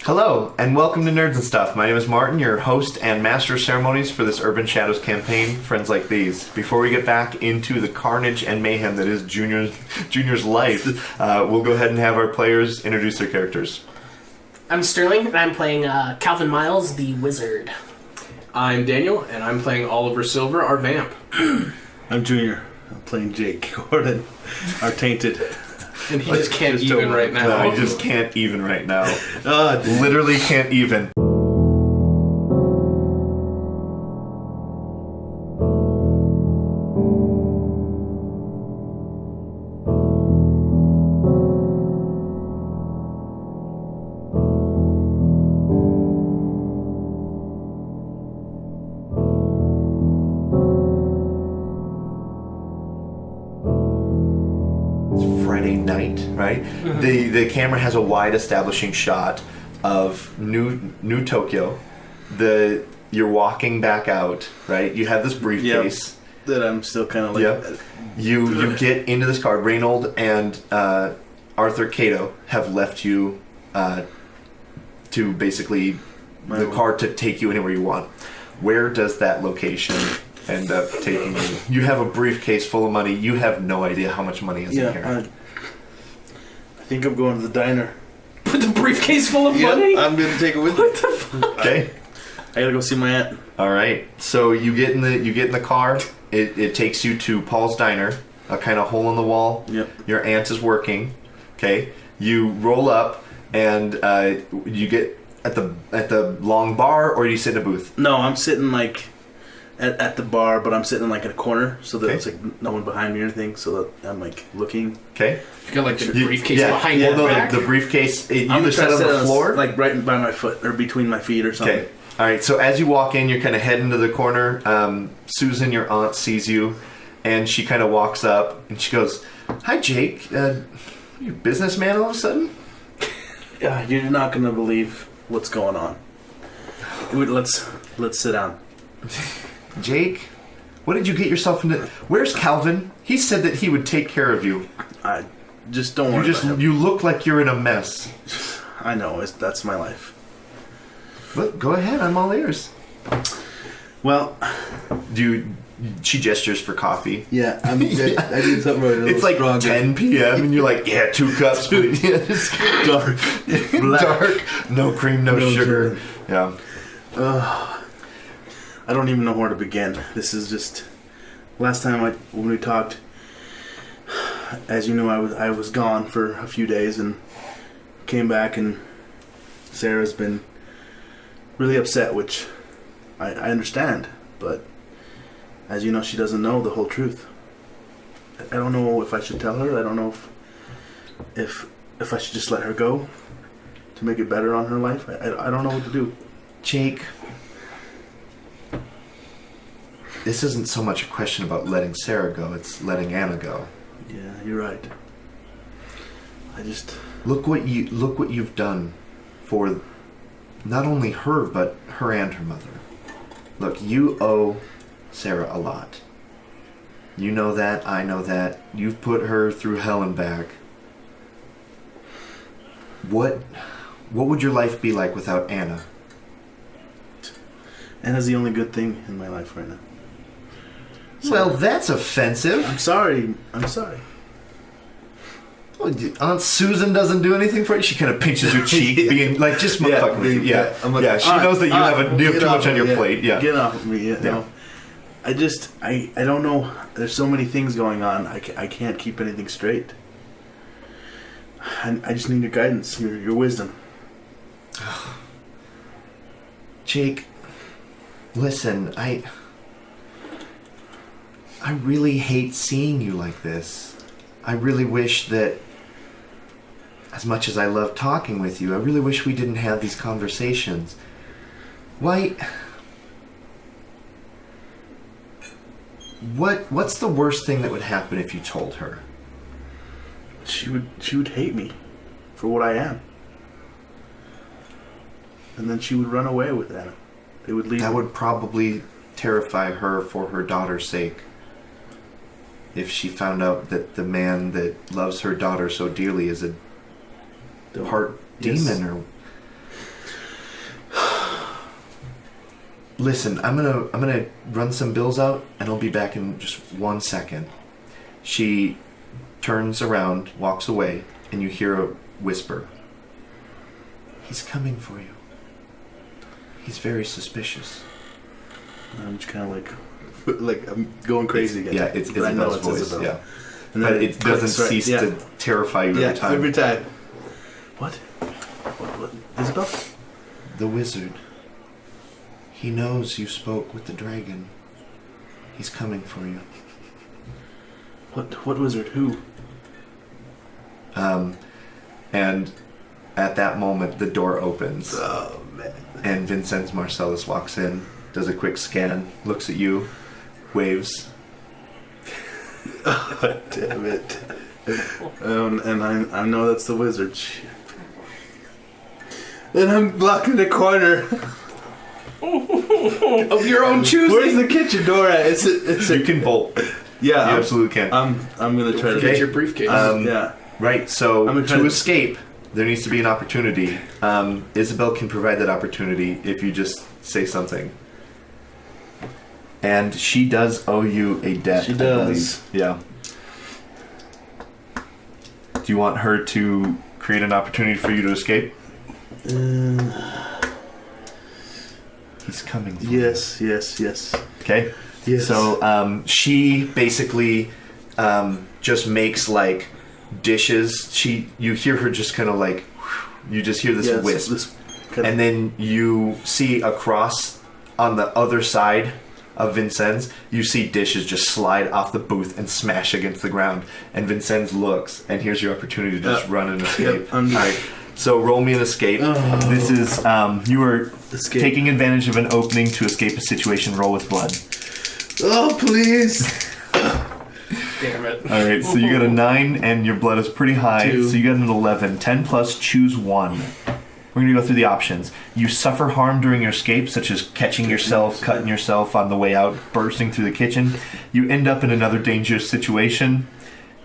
Hello, and welcome to Nerds and Stuff. My name is Martin, your host and master of ceremonies for this Urban Shadows campaign, Friends Like These. Before we get back into the carnage and mayhem that is Junior's life, we'll go ahead and have our players introduce their characters. I'm Sterling, and I'm playing Calvin Miles, the wizard. I'm Daniel, and I'm playing Oliver Silver, our vamp. I'm Junior. I'm playing Jake Gordon, our tainted. And he just can't even right now. No, he just can't even right now. Literally can't even. Right? Mm-hmm. The camera has a wide establishing shot of New Tokyo. You're walking back out, right? You have this briefcase. Yep. That I'm still kind of like... Yep. You get into this car. Reynold and Arthur Cato have left you to basically the car to take you anywhere you want. Where does that location end up taking you? You have a briefcase full of money. You have no idea how much money is in here. I think I'm going to the diner. With the briefcase full of money? I'm going to take it with me. What the fuck? Okay. I gotta go see my aunt. All right. So you get in the car. It takes you to Paul's Diner, a kind of hole in the wall. Yep. Your aunt is working. Okay. You roll up and you get at the long bar, or you sit in a booth. No, I'm sitting like at the bar, but I'm sitting like in a corner, so that it's like no one behind me or anything. So that I'm like looking. Okay. You got like the briefcase behind your back. The briefcase. You either sit on the floor, like right by my foot or between my feet or something. Okay. All right. So as you walk in, you're kind of heading to the corner. Susan, your aunt, sees you, and she kind of walks up and she goes, "Hi, Jake. You a businessman all of a sudden?" Yeah, you're not gonna believe what's going on. Let's sit down. Jake, what did you get yourself into? Where's Calvin? He said that he would take care of you. I just don't worry about him. You look like you're in a mess. I know, that's my life. Look, go ahead, I'm all ears. Well, she gestures for coffee. Yeah, I need something really It's like stronger. 10 p.m. and you're like, yeah, 2 cups. Dark. Dark. No cream, no sugar. Yeah. I don't even know where to begin. This is just... Last time when we talked, as you know, I was gone for a few days and came back, and Sarah's been really upset, which I understand, but as you know, she doesn't know the whole truth. I don't know if I should tell her. I don't know if I should just let her go to make it better on her life. I don't know what to do. Jake, this isn't so much a question about letting Sarah go, it's letting Anna go. Yeah, you're right. I just... Look what you've done for not only her, but her and her mother. Look, you owe Sarah a lot. You know that, I know that. You've put her through hell and back. What would your life be like without Anna? Anna's the only good thing in my life right now. Well, that's offensive. I'm sorry. Aunt Susan doesn't do anything for you. She kind of pinches your cheek, being like, just fucking with you. Yeah, I'm like, she knows that you have too much on your plate. Yeah, get off of me. Yeah. No. I don't know. There's so many things going on. I can't keep anything straight. I just need your guidance, your wisdom. Jake, listen, I really hate seeing you like this. I really wish that, as much as I love talking with you, I really wish we didn't have these conversations. What's the worst thing that would happen if you told her? She would hate me for what I am. And then she would run away with that. They would leave. That would probably terrify her for her daughter's sake. If she found out that the man that loves her daughter so dearly is a part demon, or listen, I'm gonna run some bills out, and I'll be back in just 1 second. She turns around, walks away, and you hear a whisper. He's coming for you. He's very suspicious. I'm just kind of like I'm going crazy again. Yeah, it's But I know Isabel's it's voice. Isabel. Yeah, And but then it doesn't cease to terrify you every time. Every time. What? What? Isabel? The wizard. He knows you spoke with the dragon. He's coming for you. What wizard? Who? And at that moment, the door opens. Oh, man. And Vincennes Marcellus walks in, does a quick scan, looks at you, waves. Oh, damn it. And I know that's the wizard. Shit. Then I'm blocking the corner. Of your own choosing. Where's the kitchen door at? You can bolt. Yeah, You absolutely can. I'm gonna try to Get your briefcase. yeah. Right, so I'm gonna try to to- escape, there needs to be an opportunity. Isabel can provide that opportunity if you just say something. And she does owe you a debt. She I does. believe. Yeah. Do you want her to create an opportunity for you to escape? He's coming for you. Yes. Okay? Yes. So she basically just makes like dishes. You hear her just kind of like, you just hear this Yes, wisp. this kind And then you see across on the other side of Vincennes, you see dishes just slide off the booth and smash against the ground. And Vincennes looks, and here's your opportunity to just run and escape. I'm just- Alright, so roll me an escape. This is, you are Escape. taking advantage of an opening to escape a situation. Roll with blood. Oh, please. Damn it. Alright, so you got a 9, and your blood is pretty high, 2. so you got an 11. 10 plus, choose 1. We're going to go through the options. You suffer harm during your escape, such as catching yourself, cutting yourself on the way out, bursting through the kitchen. You end up in another dangerous situation.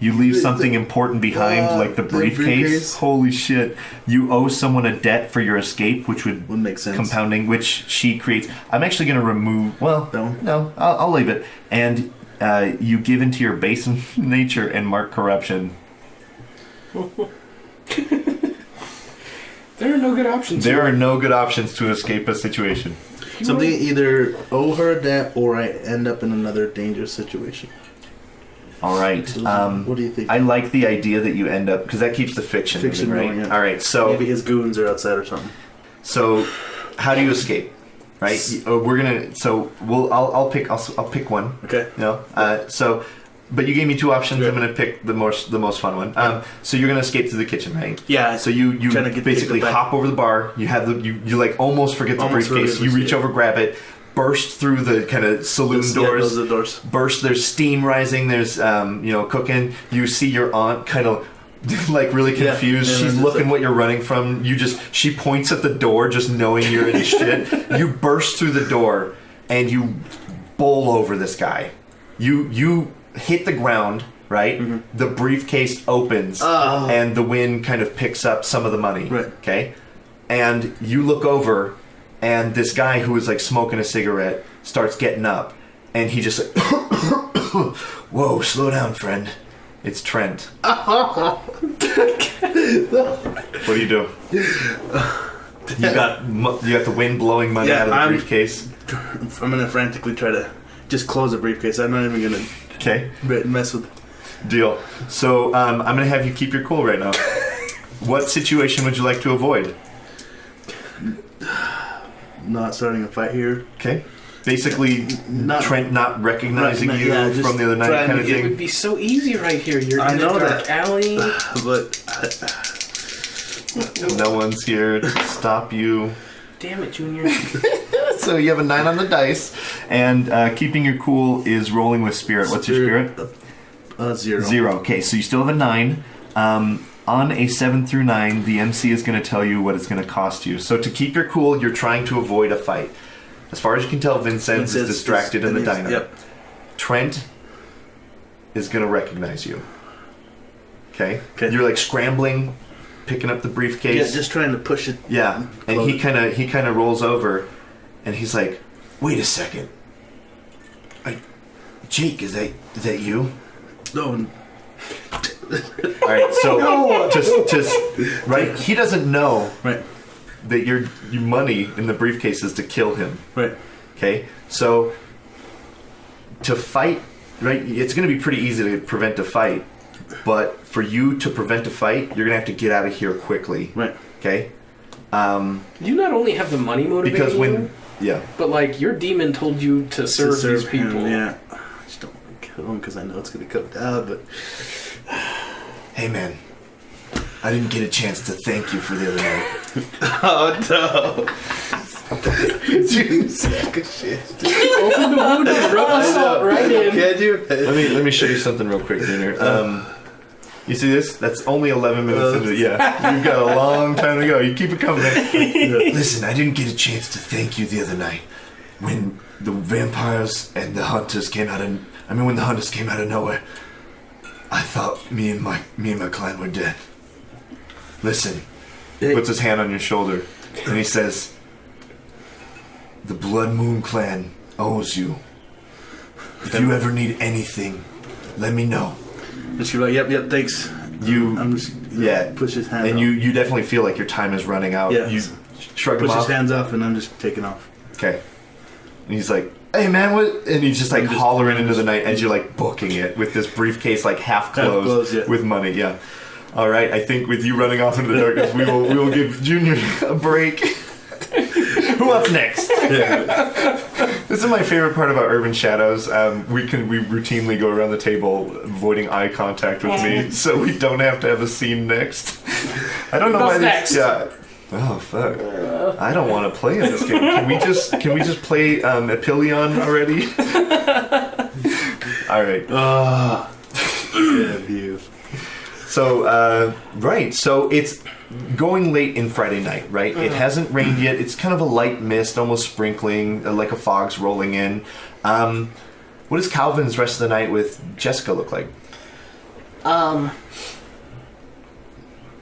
You leave something important behind, like the briefcase. Holy shit. You owe someone a debt for your escape, which would make sense. compounding, which she creates. I'm actually going to remove... Well, No. I'll leave it. And you give into your base nature and mark corruption. There are no good options. There are no good options to escape a situation. Something either owe her a debt or I end up in another dangerous situation. All right. What do you think? I like the idea that you end up, because that keeps the fiction moving, right? going, yeah. All right. So Maybe his goons are outside or something. so how do you escape? Right. We're gonna. So I'll pick one. Okay. No. But you gave me 2 options. Yeah. I'm gonna pick the most fun one. So you're gonna escape to the kitchen, right? Yeah. So you Trying to basically take it back. hop over the bar. You have you like almost forget the Almost briefcase. forget You the reach over, grab it, burst through the kind of saloon Yeah, doors. those are the doors. Burst. There's steam rising. There's cooking. You see your aunt kind of like really Yeah, confused. and She's then looking it's what you're running from. She points at the door, just knowing you're in shit. You burst through the door and you bowl over this guy. You hit the ground. Right? Mm-hmm. The briefcase opens and the wind kind of picks up some of the money. Right. Okay? And you look over and this guy who is like smoking a cigarette starts getting up and he just like, whoa, slow down, friend. It's Trent. What do you do? You got the wind blowing money out of the briefcase. I'm gonna frantically try to just close the briefcase. I'm not even gonna Okay. mess with. Deal. So I'm going to have you keep your cool right now. What situation would you like to avoid? Not starting a fight here. Okay. Basically, Not- Trent not recognizing you yeah, just from the other night trying kind of to get It would thing. be so easy right here. You're I in know a dark that. alley. But No one's here to stop you. Damn it, Junior. So you have a 9 on the dice, and keeping your cool is rolling with spirit. What's your spirit? 0. 0. Okay, so you still have a 9. On a 7 through 9, the MC is going to tell you what it's going to cost you. So to keep your cool, you're trying to avoid a fight. As far as you can tell, Vincennes is distracted in the diner. Yep. Trent is going to recognize you. Okay? Okay. You're like scrambling, picking up the Yeah, briefcase. just trying to push it. Yeah, and he kind of rolls over, and he's like, Wait a second. Jake, is that you? No. All right, so just right. He doesn't know Right. that your money in the briefcase is to kill him. Right. Okay, so to fight, right? It's going to be pretty easy to prevent a fight, but for you to prevent a fight, you're going to have to get out of here quickly. Right. Okay. You not only have the money motivating Because when you, yeah, but like your demon told you to serve these him, people. yeah. I just don't want to kill him because I know it's going to come down, but... hey man, I didn't get a chance to thank you for the other night. Oh, no. You sack of shit. Open the wound and rub the salt right in. Can you? Let me show you something real quick, Junior. You see this? That's only 11 minutes into it. Yeah, you've got a long time to go. You keep it coming. Listen, I didn't get a chance to thank you the other night when the vampires and the hunters came out of. I mean, when the hunters came out of nowhere. I thought me and my clan were dead. Listen, he puts his hand on your shoulder and he says, "The Blood Moon clan owes you. If you ever need anything, let me know." And she's like, yep, thanks. I'm just, push his hand and off. you definitely feel like your time is running out. Yeah. You shrug him Push off. his hands off and I'm just taking off. Okay. And he's like, "Hey man, what?" And he's just like hollering into the night as you're like booking it with this briefcase like half closed yeah. with money. Yeah. All right. I think with you running off into the darkness, we will give Junior a break. Who wants next? Yeah. This is my favorite part about Urban Shadows. We routinely go around the table avoiding eye contact with me, so we don't have to have a scene next. I don't know why next? Yeah. Oh fuck! I don't want to play in this game. Can we just play Epilion already? All right. Yeah, view. So right. So it's going late in Friday night, right? It hasn't rained yet. It's kind of a light mist, almost sprinkling, like a fog's rolling in. What does Calvin's rest of the night with Jessica look like? I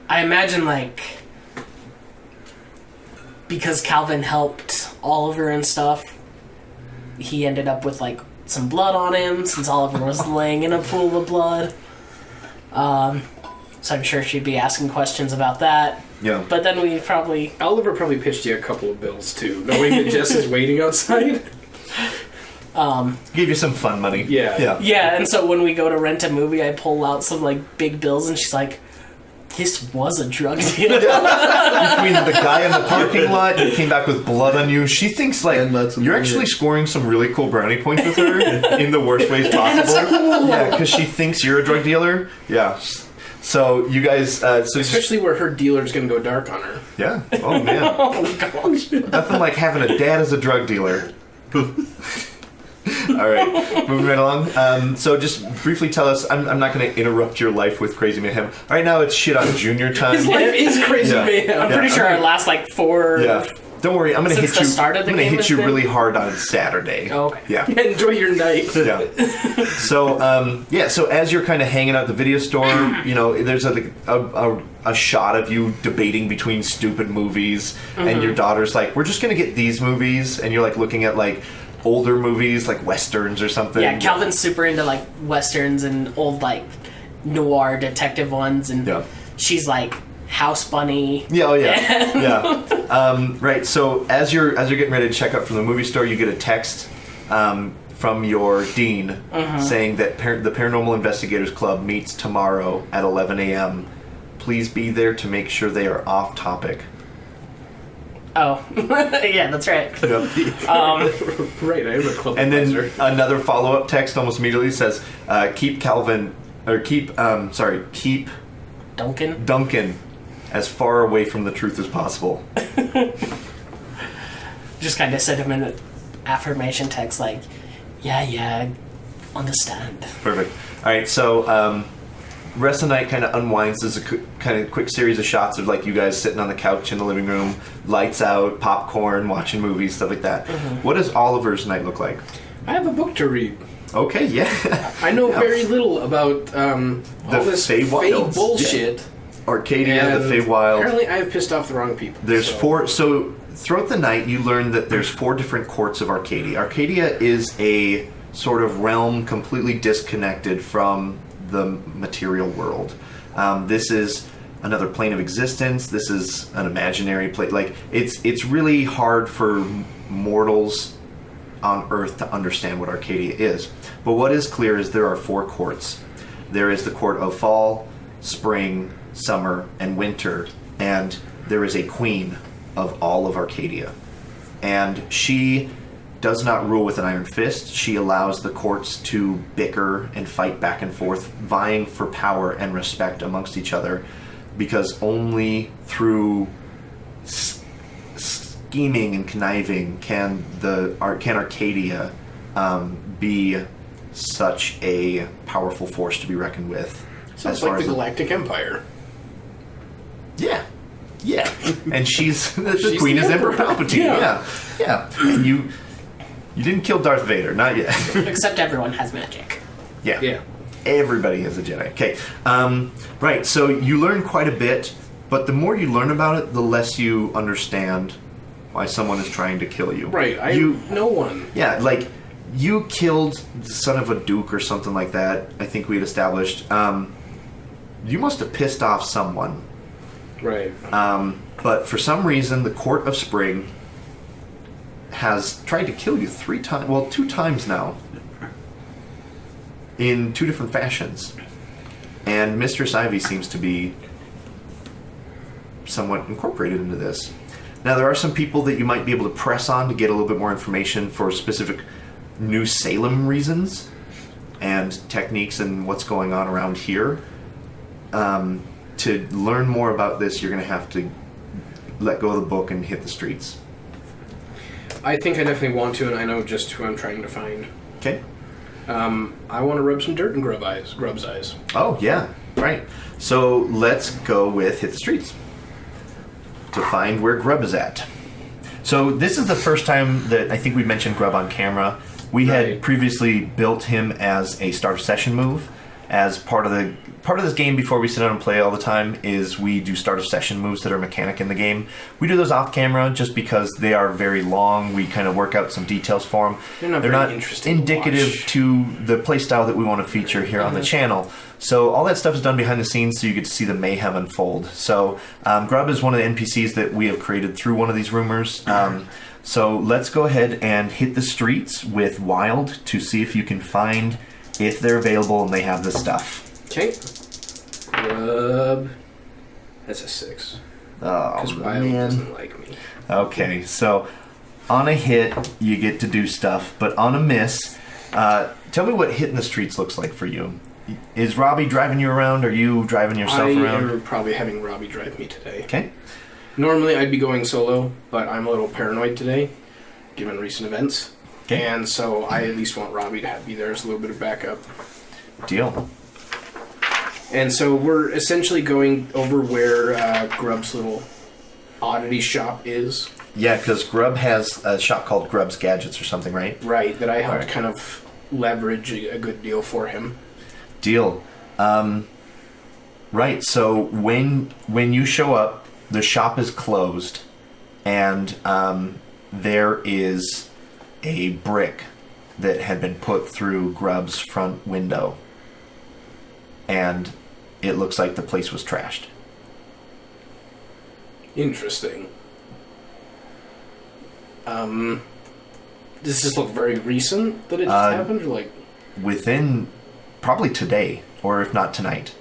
imagine like because Calvin helped Oliver and stuff, he ended up with like some blood on him since Oliver was laying in a pool of blood. So I'm sure she'd be asking questions about that. Yeah. But then we probably... Oliver probably pitched you a couple of bills too, knowing that Jess is waiting outside. Give you some fun money. Yeah. Yeah, and so when we go to rent a movie, I pull out some like big bills and she's like, "This was a drug deal." Between the guy in the parking lot who came back with blood on you, she thinks like you're actually scoring some really cool brownie points with her in the worst ways possible. Yeah, because she thinks you're a drug dealer. Yeah. So you guys, Especially where her dealer's gonna go dark on her. yeah. Oh man. Oh gosh. Nothing like having a dad as a drug dealer. All right, moving right along. So just briefly tell us, I'm not going to interrupt your life with crazy mayhem. Right now it's shit on Junior time. His life is crazy, Yeah. man. I'm pretty sure our last like 4... Yeah. Don't worry, I'm going to Since hit the you. start of the I'm going to game hit has you been- really hard on Saturday. Oh, okay. Yeah. Enjoy your night. Yeah. So so as you're kind of hanging out at the video store, you know, there's a shot of you debating between stupid movies, and your daughter's like, "We're just gonna get these movies," and you're like looking at like older movies, like westerns or something. Yeah, Calvin's super into like westerns and old like noir detective ones, and Yeah. she's like House Bunny. Yeah, oh yeah, yeah. Right. So as you're getting ready to check out from the movie store, you get a text from your dean saying that the Paranormal Investigators Club meets tomorrow at 11 a.m. Please be there to make sure they are off topic. Oh, yeah, that's right. Right, I am a club And then advisor. another follow-up text almost immediately says, keep Duncan as far away from the truth as possible. Just kind of sent him an affirmation text like, yeah, understand. Perfect. All right, so rest of the night kind of unwinds. There's a kind of quick series of shots of like you guys sitting on the couch in the living room, lights out, popcorn, watching movies, stuff like that. What does Oliver's night look like? I have a book to read. Okay, yeah. I know very little about all this Fey fake Wilds. bullshit. Arcadia, And the Feywild. apparently I have pissed off the wrong people. There's so. 4. So throughout the night, you learn that there's 4 different courts of Arcadia. Arcadia is a sort of realm completely disconnected from the material world. This is another plane of existence. This is an imaginary plane. Like, it's really hard for mortals on Earth to understand what Arcadia is. But what is clear is there are 4 courts. There is the court of fall, spring, summer, and winter, and there is a queen of all of Arcadia. And she does not rule with an iron fist. She allows the courts to bicker and fight back and forth, vying for power and respect amongst each other, because only through scheming and conniving can Arcadia be such a powerful force to be reckoned with. Sounds like the Galactic Empire. Yeah. And she's the queen is Emperor Palpatine. Yeah. And you didn't kill Darth Vader, not yet. Except everyone has magic. Yeah. Everybody is a Jedi. Okay. Right. So you learn quite a bit, but the more you learn about it, the less you understand why someone is trying to kill you. Right. No one. Yeah. Like, you killed the son of a duke or something like that. I think we had established. You must have pissed off someone. Right. But for some reason, the Court of Spring has tried to kill you 3 times. Well, 2 times now. In 2 different fashions. And Mistress Ivy seems to be somewhat incorporated into this. Now, there are some people that you might be able to press on to get a little bit more information for specific New Salem reasons and techniques and what's going on around here. To learn more about this, you're going to have to let go of the book and hit the streets. I think I definitely want to, and I know just who I'm trying to find. Okay. I want to rub some dirt in Grub's eyes. Oh, yeah. Right. So let's go with hit the streets to find where Grub is at. So this is the first time that I think we mentioned Grub on camera. We had previously built him as a start of session move. As part of this game, before we sit down and play all the time, is we do start of session moves that are mechanic in the game. We do those off camera just because they are very long. We kind of work out some details for them. They're not indicative to the playstyle that we want to feature here on the channel. So all that stuff is done behind the scenes, so you get to see the mayhem unfold. So Grub is one of the NPCs that we have created through one of these rumors. So let's go ahead and hit the streets with Wild to see if you can find if they're available and they have the stuff. Okay. Grub. That's a 6. Oh, because Wild doesn't like me. Okay, so on a hit, you get to do stuff, but on a miss, tell me what hitting the streets looks like for you. Is Robbie driving you around? Are you driving yourself around? I'm probably having Robbie drive me today. Okay. Normally I'd be going solo, but I'm a little paranoid today, given recent events. Okay. And so I at least want Robbie to be there as a little bit of backup. Deal. And so we're essentially going over where Grub's little oddity shop is. Yeah, because Grub has a shop called Grub's Gadgets or something, right? Right, that I helped kind of leverage a good deal for him. Deal. Right, so when you show up, the shop is closed, and there is a brick that had been put through Grub's front window, and it looks like the place was trashed. Interesting. Does this look very recent that it just happened, or like within probably today, or if not tonight?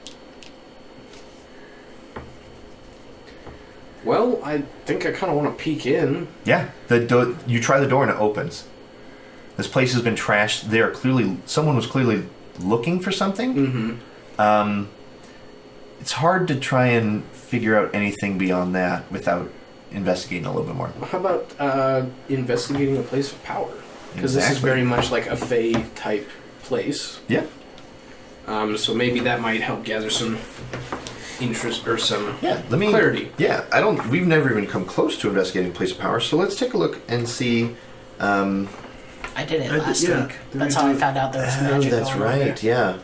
Well, I think I kind of want to peek in. Yeah, you try the door and it opens. This place has been trashed. Someone was clearly looking for something. Mm-hmm. It's hard to try and figure out anything beyond that without investigating a little bit more. How about investigating a place of power? Because this is very much like a Fae type place. Yeah. So maybe that might help gather some interest or some clarity. Yeah, we've never even come close to investigating place of power, so let's take a look and see. I did it last week. That's how I found out there was magic. That's going right. on there. Yeah.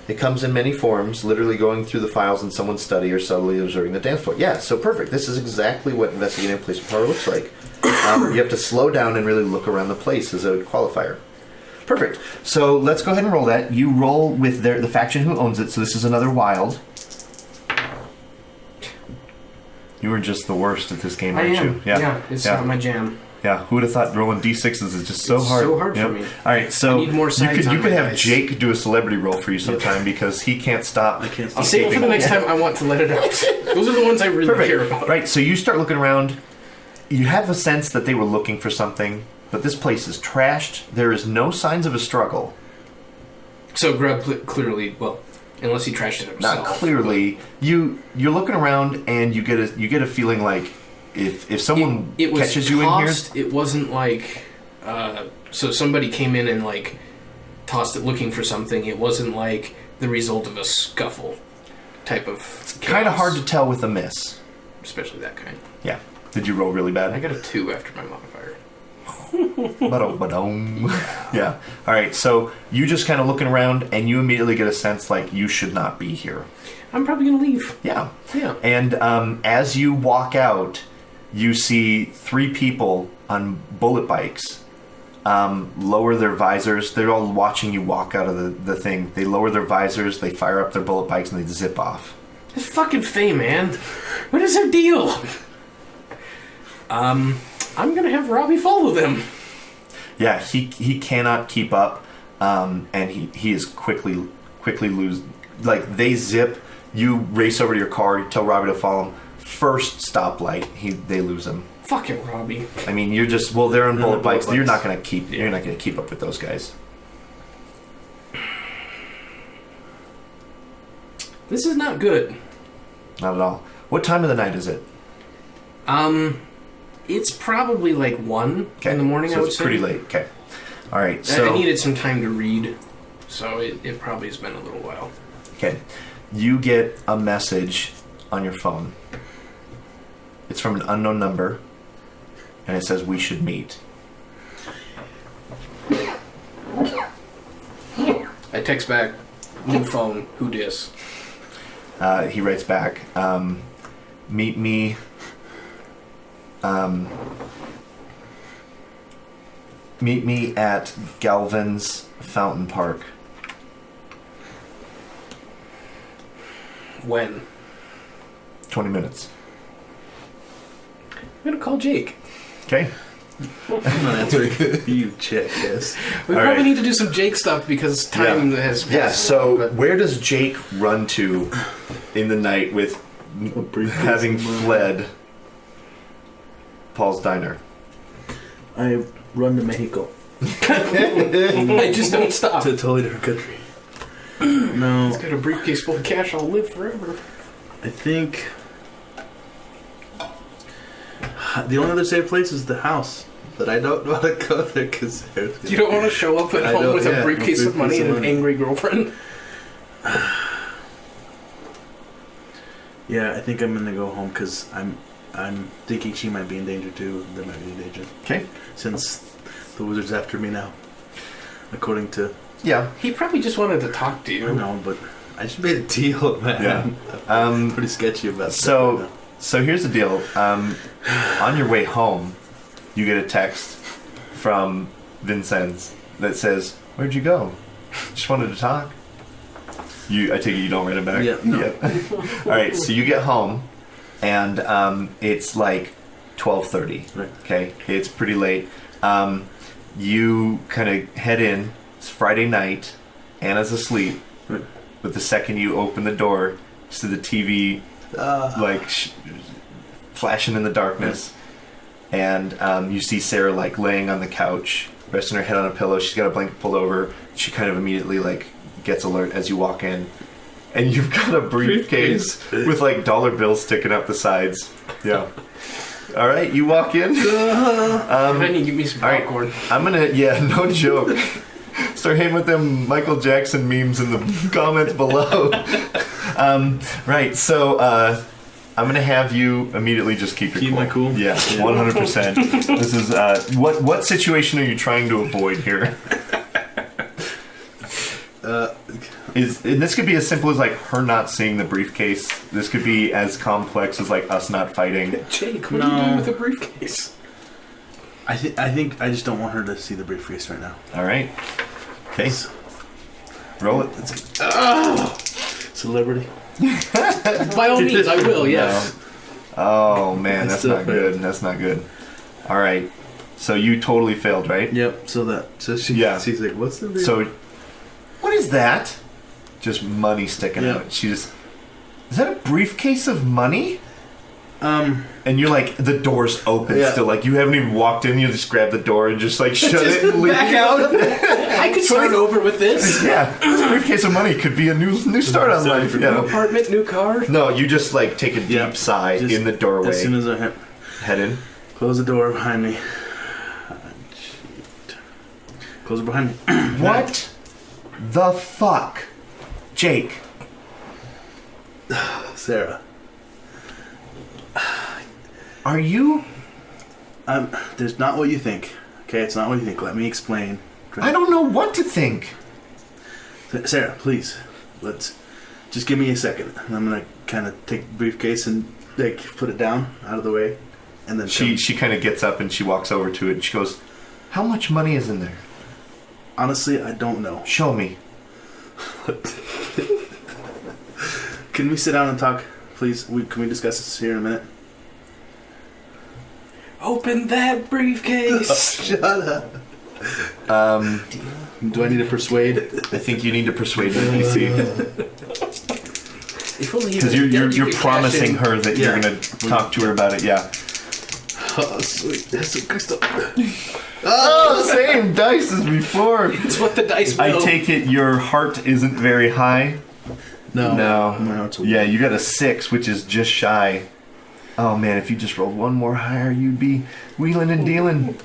It comes in many forms, literally going through the files in someone's study or subtly observing the dance floor. Yeah, so perfect. This is exactly what investigating place of power looks like. You have to slow down and really look around the place as a qualifier. Perfect. So let's go ahead and roll that. You roll with the faction who owns it, so this is another wild. You were just the worst at this game, aren't you? Yeah, it's not my jam. Yeah, who would have thought rolling d6s is just so hard? So hard for me. All right, so I need more you could on my have dice. Jake do a celebrity roll for you sometime because he can't stop. I can't I'll stop. save it for the next time I want to let it out. Those are the ones I really Perfect. care about. Right, so you start looking around. You have a sense that they were looking for something, but this place is trashed. There is no signs of a struggle. So Grub clearly, well, unless he trashed it himself. Not clearly. You're looking around and you get a feeling like if someone it was catches you tossed, in here. it wasn't like so somebody came in and like tossed it looking for something. It wasn't like the result of a scuffle type of. It's Kind of hard to tell with a miss. especially that kind. Yeah. Did you roll really bad? I got a 2 after my modifier. Ba-dum. Yeah. All right. So you just kind of looking around, and you immediately get a sense like you should not be here. I'm probably gonna leave. Yeah. Yeah. And as you walk out, you see 3 people on bullet bikes lower their visors. They're all watching you walk out of the thing. They lower their visors, they fire up their bullet bikes, and they zip off. It's fucking Faye, man. What is their deal? I'm gonna have Robbie follow them. Yeah, he cannot keep up, and he is quickly lose. Like they zip, you race over to your car, you tell Robbie to follow him. First stoplight, they lose him. Fucking Robbie. I mean, you're just they're on bullet bikes. bikes. You're not gonna keep up with those guys. This is not good. Not at all. What time of the night is it? It's probably like 1 in the morning, so I would it's say. pretty late. Okay. All right. So I needed some time to read, so it probably has been a little while. okay, you get a message on your phone. It's from an unknown number, and it says we should meet. I text back, new phone, who dis? He writes back, meet me. Meet me at Galvin's Fountain Park. When? 20 minutes. I'm gonna call Jake. Okay. I'm not answering. You check this. We All probably right. need to do some Jake stuff because time has passed. Yeah, so but where does Jake run to in the night with briefcase having in my- fled Paul's Diner? I run to Mexico. I just don't stop. To a totally different country. No, Got a briefcase full of cash. I'll live forever. I think the only other safe place is the house, but I don't want to go there because You don't want to show up at I home don't- with yeah, a briefcase of money and an angry girlfriend. Yeah, I think I'm gonna go home because I'm thinking she might be in danger too. There might be a danger Okay. since the wizard's after me now, according to. Yeah. He probably just wanted to talk to I you. know, but I just made a deal, man. Yeah. I'm pretty sketchy about that. So, so here's the deal. On your way home, you get a text from Vincennes that says, "Where'd you go? Just wanted to talk." I take it you don't write it back? Yeah, no. All right, so you get home, and it's like 12:30. Right. Okay, it's pretty late. You kind of head in. It's Friday night. Anna's asleep. Right. But the second you open the door, you see the TV like flashing in the darkness, and you see Sarah like laying on the couch, resting her head on a pillow. She's got a blanket pulled over. She kind of immediately like gets alert as you walk in, and you've got a briefcase with like dollar bills sticking up the sides. Yeah. All right, you walk in. I need to give me some all right. popcorn. I'm gonna, no joke. Start hitting with them Michael Jackson memes in the comments below. Right, so I'm gonna have you immediately just keep your my cool? Yeah, 100%. This is what situation are you trying to avoid here? and this could be as simple as like her not seeing the briefcase. This could be as complex as like us not fighting. Jake, what are you doing with a briefcase? I think I just don't want her to see the briefcase right now. All right. Okay. Roll it. Celebrity. By all means, I will. Yes. No. Oh man, that's not failed. good. That's not good. All right. So you totally failed, right? Yep. So she's like, what's the briefcase? So what is that? Just money sticking Yeah. out. Is that a briefcase of money? And you're like, the door's open still. Like, you haven't even walked in. You just grab the door and just, like, shut it and leave. Back out. I could start over with this. Yeah. This briefcase of money could be a new start on life. New Yeah. apartment, new car. No, you just, like, take a deep sigh Just in the doorway. As soon as I head in. close the door behind me. Close it behind me. What the fuck? Jake. Sarah. Are you... There's not what you think. Okay, it's not what you think. Let me explain. I don't know what to think. Sarah, please. Let's just give me a second. And I'm gonna kind of take the briefcase and like put it down out of the way, and then She kind of gets up and she walks over to it and she goes, "How much money is in there? Honestly, I don't know. Show me." Can we sit down and talk, please? Can we discuss this here in a minute? Open that briefcase. Shut up. Do I need to persuade? I think you need to persuade the NPC. Because you're promising her that you're going to talk to her about it, yeah. Oh, sweet. That's so crystal. Oh, same dice as before. It's what the dice will. I take it your heart isn't very high? No. No. My heart's a Yeah, you got a 6, which is just shy. Oh man, if you just rolled one more higher, you'd be wheeling and dealing.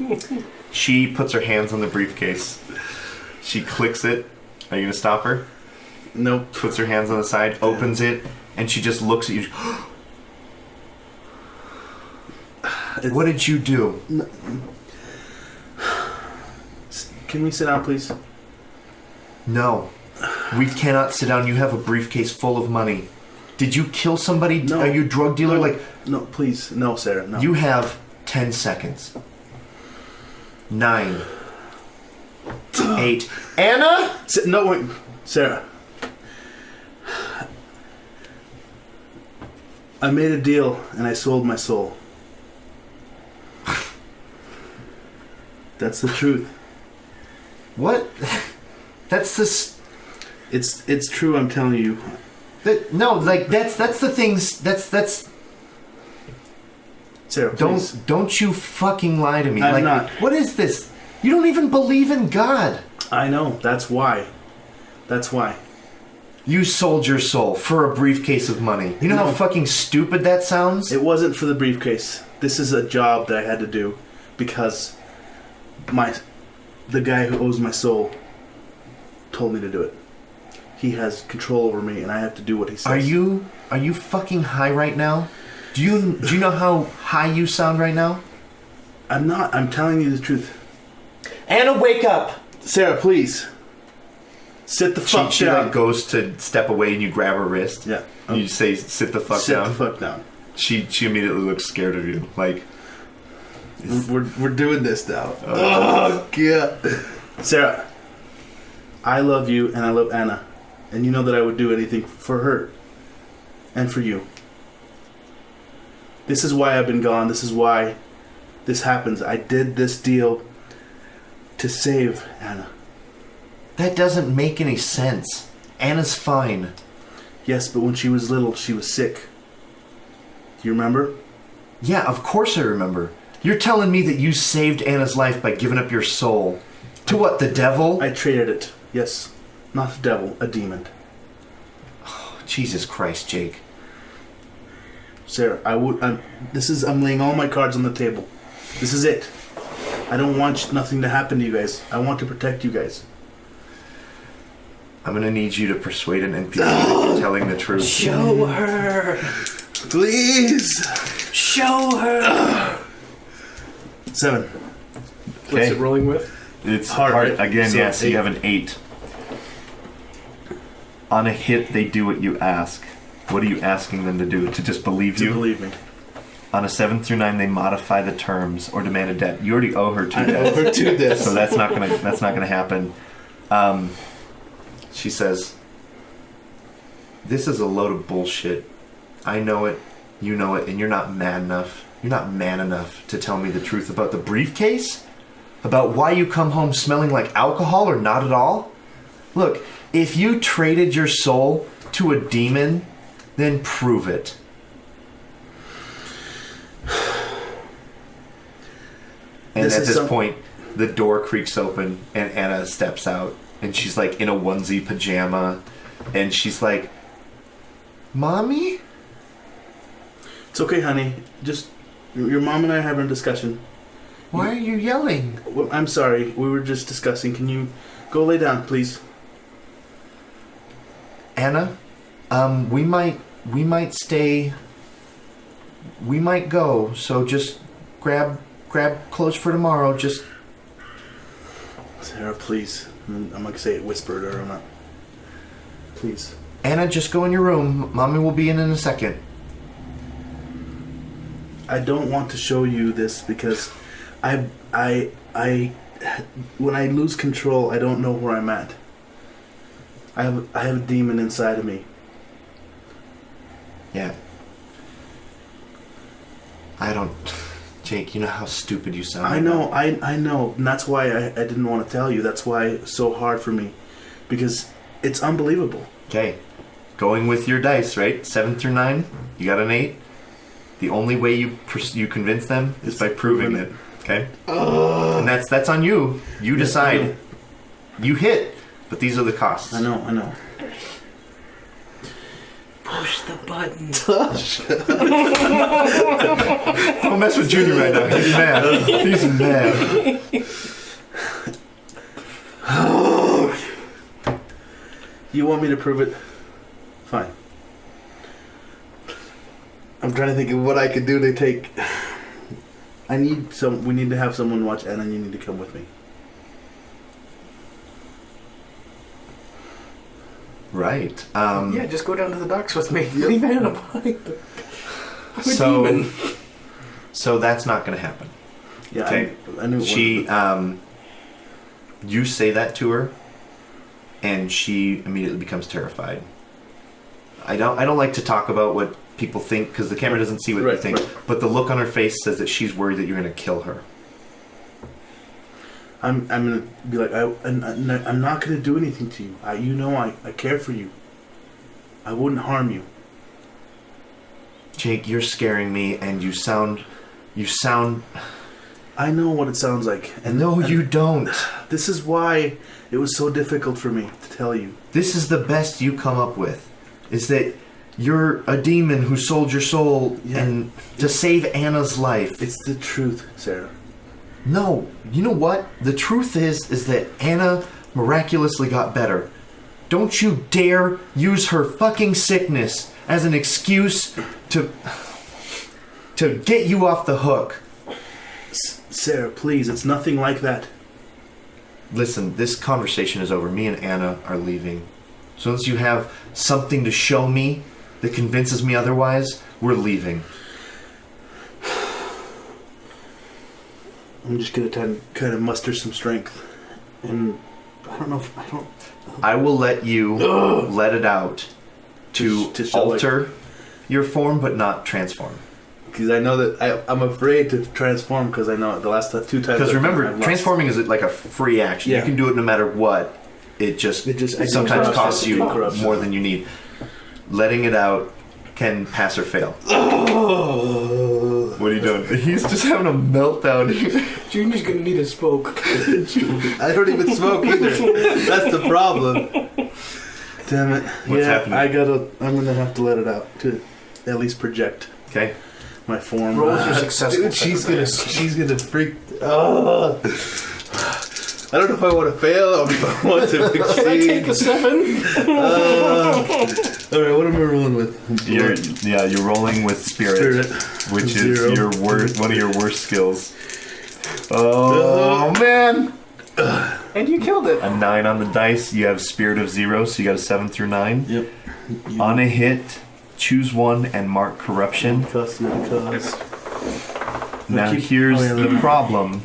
She puts her hands on the briefcase. She clicks it. Are you going to stop her? Nope. Puts her hands on the side, opens it, and she just looks at you. What did you do? Can we sit down, please? No. We cannot sit down. You have a briefcase full of money. Did you kill somebody? No. Are you a drug dealer? No, please. No, Sarah, no. You have 10 seconds. 9. 8. Anna? No, wait. Sarah. I made a deal and I sold my soul. That's the truth. What? That's this. It's true, I'm telling you. That's the things. That's. Sarah, please. Don't you fucking lie to me. I'm not. What is this? You don't even believe in God. I know. That's why. That's why. You sold your soul for a briefcase of money. You know how fucking stupid that sounds? It wasn't for the briefcase. This is a job that I had to do because the guy who owes my soul told me to do it. He has control over me, and I have to do what he says. Are you fucking high right now? Do you know how high you sound right now? I'm not. I'm telling you the truth. Anna, wake up! Sarah, please. Sit the fuck She down. like goes to step away, and you grab her wrist. Yeah. And you say, "Sit the fuck Sit down." the fuck down. She immediately looks scared of you. Like, We're doing this now. Oh, God. Sarah, I love you and I love Anna. And you know that I would do anything for her. And for you. This is why I've been gone. This is why this happens. I did this deal to save Anna. that doesn't make any sense. Anna's fine. Yes, but when she was little, she was sick. Do you remember? Yeah, of course I remember. You're telling me that you saved Anna's life by giving up your soul. To what, the devil? I traded it. Yes. Not the devil, a demon. Jesus Christ, Jake. Sarah, I'm laying all my cards on the table. This is it. I don't want nothing to happen to you guys. I want to protect you guys. I'm gonna need you to persuade an NPC that you're telling the truth. Show her. Please. Show her. 7. What's Okay. it rolling with? It's Heart, hard. right? Again, So yeah, so you 8. have an 8. On a hit, they do what you ask. What are you asking them to do? To just believe you? To believe me. On a 7 through 9, they modify the terms or demand a debt. You already owe her 2 debts. I owe her 2 debts. So that's not gonna happen. She says, "This is a load of bullshit. I know it, you know it, and you're not man enough to tell me the truth about the briefcase? About why you come home smelling like alcohol or not at all? Look, if you traded your soul to a demon, then prove it." And at this point, the door creaks open and Anna steps out. And she's like in a onesie pajama. And she's like, "Mommy?" It's okay, honey. Just, your mom and I are having a discussion. Why are you yelling? Well, I'm sorry. We were just discussing. Can you go lay down, please? Anna, we might stay. We might go. So just grab clothes for tomorrow. Just Sarah, please. I'm not gonna say it whispered or I'm not. Please. Anna, just go in your room. Mommy will be in a second. I don't want to show you this because I when I lose control, I don't know where I'm at. I have a demon inside of me. Yeah. I don't... Jake, you know how stupid you sound. I know, I know. And that's why I didn't want to tell you. That's why it's so hard for me. Because it's unbelievable. Okay. Going with your dice, right? 7 through 9. You got an 8. The only way you convince them is by proving it. Okay? And that's on you. You decide. You hit, but these are the costs. I know. Push the button. Don't mess with Junior right now. He's mad. He's mad. You want me to prove it? Fine. I'm trying to think of what I could do to take... We need to have someone watch Anna and you need to come with me. Right. Yeah, just go down to the docks with me. Leave Anna behind. I'm a demon. So that's not going to happen. Yeah, okay. I knew. You say that to her, and she immediately becomes terrified. I don't like to talk about what people think because the camera doesn't see what you think. Right. But the look on her face says that she's worried that you're going to kill her. I'm gonna be like, I'm not gonna do anything to you. I care for you. I wouldn't harm you. Jake, you're scaring me, and you sound. I know what it sounds like. And you don't. This is why it was so difficult for me to tell you. This is the best you come up with. Is that you're a demon who sold your soul and to save Anna's life. It's the truth, Sarah. No, you know what? The truth is that Anna miraculously got better. Don't you dare use her fucking sickness as an excuse to get you off the hook. Sarah, please, it's nothing like that. Listen, this conversation is over. Me and Anna are leaving. So once you have something to show me that convinces me otherwise, we're leaving. I'm just gonna kind of muster some strength, and I will let you let it out to alter your form, but not transform. Because I know that I'm afraid to transform because I know the last 2 times. Because remember, transforming is like a free action. Yeah. You can do it no matter what. It just sometimes costs you more than you need. Letting it out can pass or fail. What are you doing? He's just having a meltdown here. Junior's gonna need a smoke. I don't even smoke either. That's the problem. Damn it. What's happening? I'm gonna have to let it out to at least project. Okay. My form. Rolls are successful. Dude, she's gonna freak. I don't know if I want to fail or if I want to succeed. Can I take a 7? Alright, what am I rolling with? You're rolling with spirit. Which is one of your worst skills. Oh man! And you killed it. A 9 on the dice. You have Spirit of 0, so you got a 7 through 9. Yep. On a hit, choose one and mark Corruption. Because. Now here's the problem.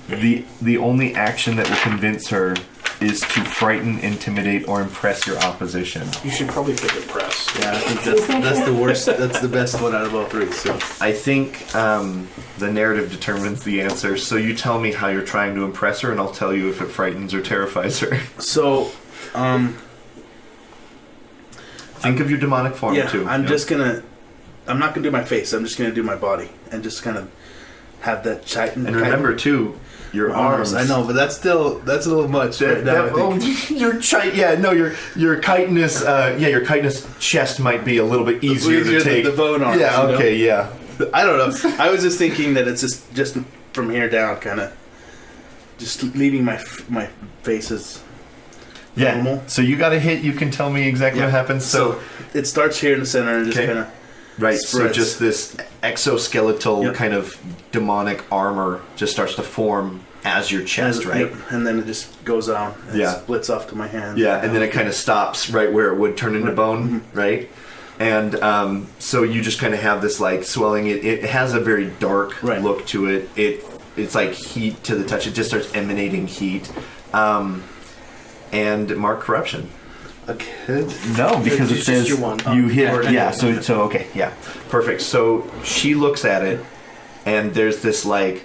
The only action that will convince her is to frighten, intimidate, or impress your opposition. You should probably pick Impress. Yeah, I think that's the worst. That's the best one out of all three. So I think the narrative determines the answer. So you tell me how you're trying to impress her, and I'll tell you if it frightens or terrifies her. So, Think of your demonic form too. I'm not gonna do my face. I'm just gonna do my body and just kind of have that chat. And remember too, your arms. I know, but that's a little much. Right now, your chitinous, your chitinous chest might be a little bit easier to take. The bone arms. Yeah. Okay. You know? Yeah. I don't know. I was just thinking that it's just from here down, kind of just leaving my faces. Yeah. Normal. So you got a hit. You can tell me exactly what happens. So it starts here in the center and just kind of. Right, spreads. so just this exoskeletal kind of demonic armor just starts to form as your chest, right? Yep. And then it just goes on and splits off to my hand. Yeah, and then it kind of stops right where it would turn into bone, right? And so you just kind of have this like swelling. It has a very dark look to it. It's like heat to the touch. It just starts emanating heat. And mark Corruption. Okay. No, because it says your one. You hit. Yeah. So okay. Yeah. Perfect. So she looks at it, and there's this like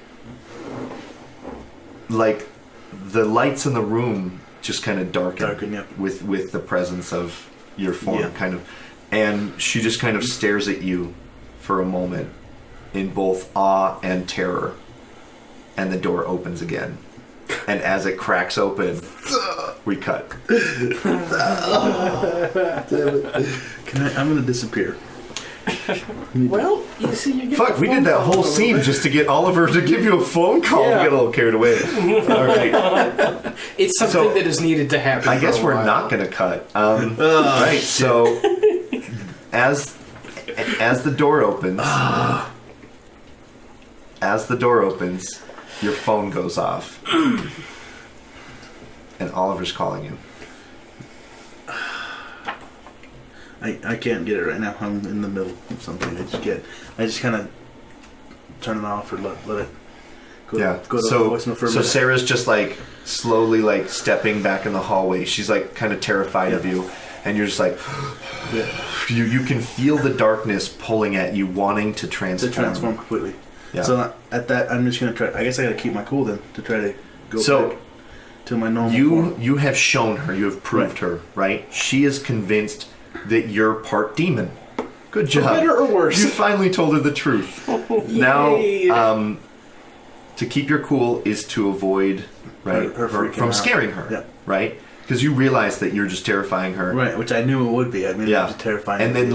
the lights in the room just kind of darken with the presence of your form, kind of, and she just kind of stares at you for a moment in both awe and terror, and the door opens again. And as it cracks open, we cut. I'm gonna disappear. Well, you see, you get Fuck, we did that whole scene just to get Oliver to give you a phone call. Yeah. We got a little carried away. All right. It's something that is needed to happen. I guess for a we're while. not going to cut. Right. So as the door opens, your phone goes off, and Oliver's calling you. I can't get it right now. I'm in the middle of something. I just kind of turn it off or let it go. Go to the voicemail for a minute. So Sarah's just like slowly like stepping back in the hallway. She's like kind of terrified of you, and you're just like, you can feel the darkness pulling at you, wanting to transform. To transform completely. Yeah. So at that, I'm just gonna try. I guess I gotta keep my cool then to try to go back to my normal. You have shown her. You have proved her. Right. She is convinced that you're part demon. Good job. For better or worse. You finally told her the truth. Now, to keep your cool is to avoid her from scaring her. Yeah. Right. Because you realize that you're just terrifying her. Right, which I knew it would be. I mean, it was terrifying. And then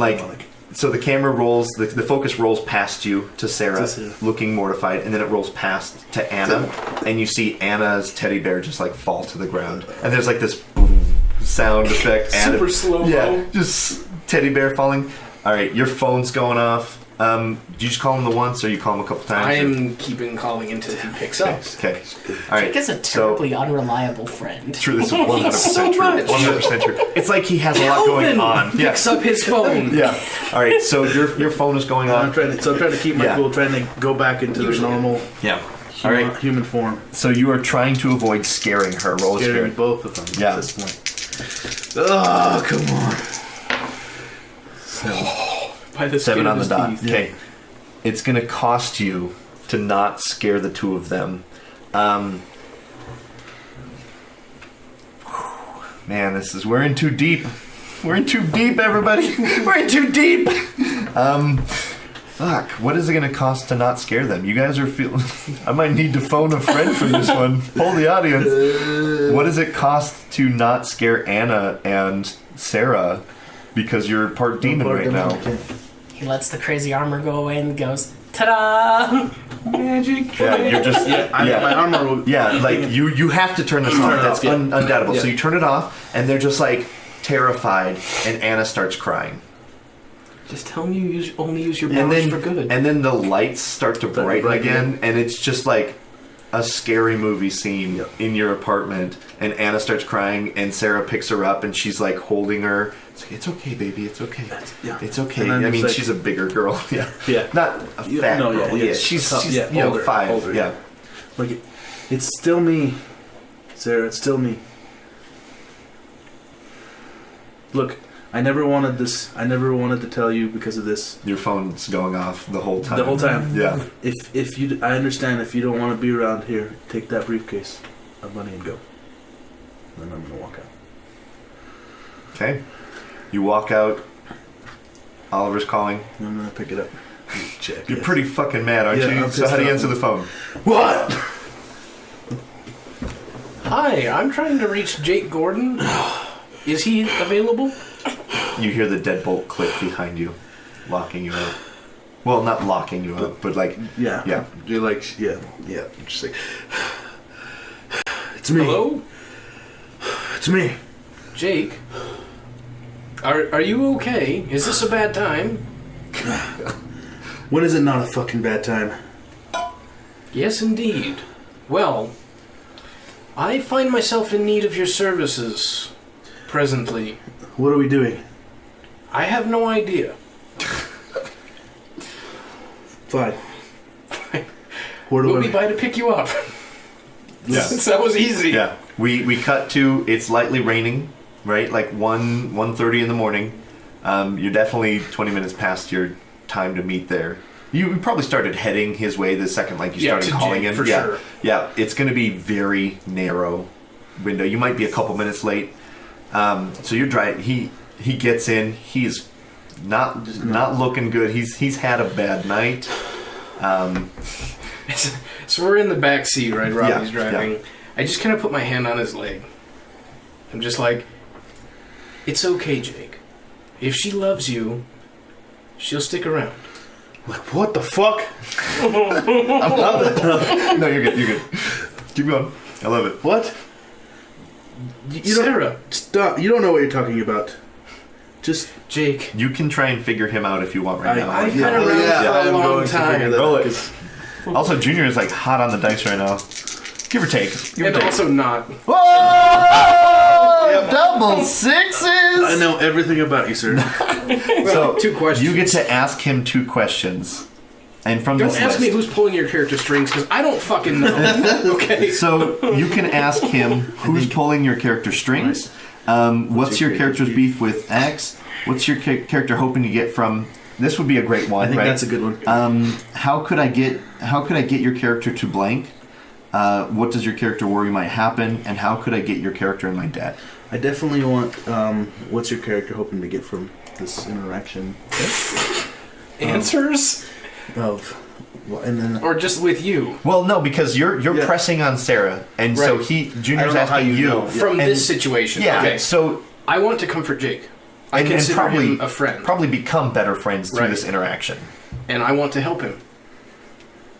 so the camera rolls, the focus rolls past you to Sarah, looking mortified, and then it rolls past to Anna, and you see Anna's teddy bear just like fall to the ground, and there's like this boom sound effect. Super slow-mo. Yeah, just teddy bear falling. All right, your phone's going off. Do you just call him the once, or you call him a couple times? I am keeping calling until he picks up. Okay. All right. Jake is a terribly unreliable friend. True. This is 100% so true. much. 100% true. It's like he has a lot going on. Yeah. Picks up his phone. Yeah. All right. So your phone is going on. I'm trying to keep my cool, trying to go back into the normal. Yeah. All right. Human form. So you are trying to avoid scaring her. Roll a Scaring spirit. both of them Yeah. at this point. Oh, come on. By the 7 skin on of the his dot. teeth. Okay. It's going to cost you to not scare the two of them. Man, we're in too deep. We're in too deep, everybody. We're in too deep. Fuck. What is it going to cost to not scare them? You guys are feeling... I might need to phone a friend for this one. Poll the audience. What does it cost to not scare Anna and Sarah because you're part demon right now? He lets the crazy armor go away and goes, ta-da! Magic. Yeah, you're just... My armor will... Yeah, like you have to turn this off. it That's off, yeah. undoubtable. Yeah. So you turn it off, and they're just like terrified, and Anna starts crying. Just tell me only use your And powers then for good. and then the lights start to brighten brighten again, and it's just like a scary movie scene in your apartment, and Anna starts crying, and Sarah picks her up, and she's like holding her. It's like, it's okay, baby, it's okay. It's okay. I mean, like, she's a bigger girl. Yeah. Not a fat girl. Yeah, she's older, 5. Older, yeah. Like, it's still me, Sarah. It's still me. Look, I never wanted this. I never wanted to tell you because of this. Your phone's going off the whole time. The whole time. Yeah. If you, I understand. If you don't want to be around here, take that briefcase of money and go. Then I'm gonna walk out. Okay. You walk out. Oliver's calling. I'm gonna pick it up. Check. You're pretty fucking mad, aren't you? So how do you answer the phone? What? Hi, I'm trying to reach Jake Gordon. Is he available? You hear the deadbolt click behind you, locking you out. Well, not locking you out, but like... Yeah. You're like... Yeah. Just like... It's me. Hello? It's me. Jake? Are you okay? Is this a bad time? When is it not a fucking bad time? Yes, indeed. Well, I find myself in need of your services presently. What are we doing? I have no idea. Fine. Where do We'll be by to pick you up. Yeah. Since that was easy. Yeah. We cut to, it's lightly raining, right? Like 1:30 in the morning. You're definitely 20 minutes past your time to meet there. You probably started heading his way the second you started calling Jake, him. For sure. Yeah, it's going to be very narrow window. You might be a couple minutes late. So you're driving. He gets in. He's not looking good. He's had a bad night. So we're in the back seat, right? Robbie's driving. Yeah. I just kind of put my hand on his leg. I'm just like, it's okay, Jake. If she loves you, she'll stick around. Like, what the fuck? I love it. No, you're good. You're good. Keep going. I love it. What? Sarah. Stop. You don't know what you're talking about. Just... Jake. You can try and figure him out if you want right now. I've been around for a long time. Roll it. Also, Junior is like hot on the dice right now. Give or take. And also not. Whoa! Yep. Double sixes! I know everything about you, sir. So, 2 questions. You get to ask him 2 questions. And from Don't this ask me list, who's pulling your character strings, because I don't fucking know. Okay. So, you can ask him who's pulling your character strings. What's your character's beef with X? What's your character hoping to get from... This would be a great one, I think right? that's a good one. How could I get your character to blank? What does your character worry might happen? And how could I get your character in my debt? I definitely want... what's your character hoping to get from this interaction? Answers? And then... Or just with you? Well, no, because you're pressing on Sarah, and so Junior's asking you from this situation. Yeah. Okay. So I want to comfort Jake. I and consider probably him a friend. Probably become better friends through this interaction. And I want to help him.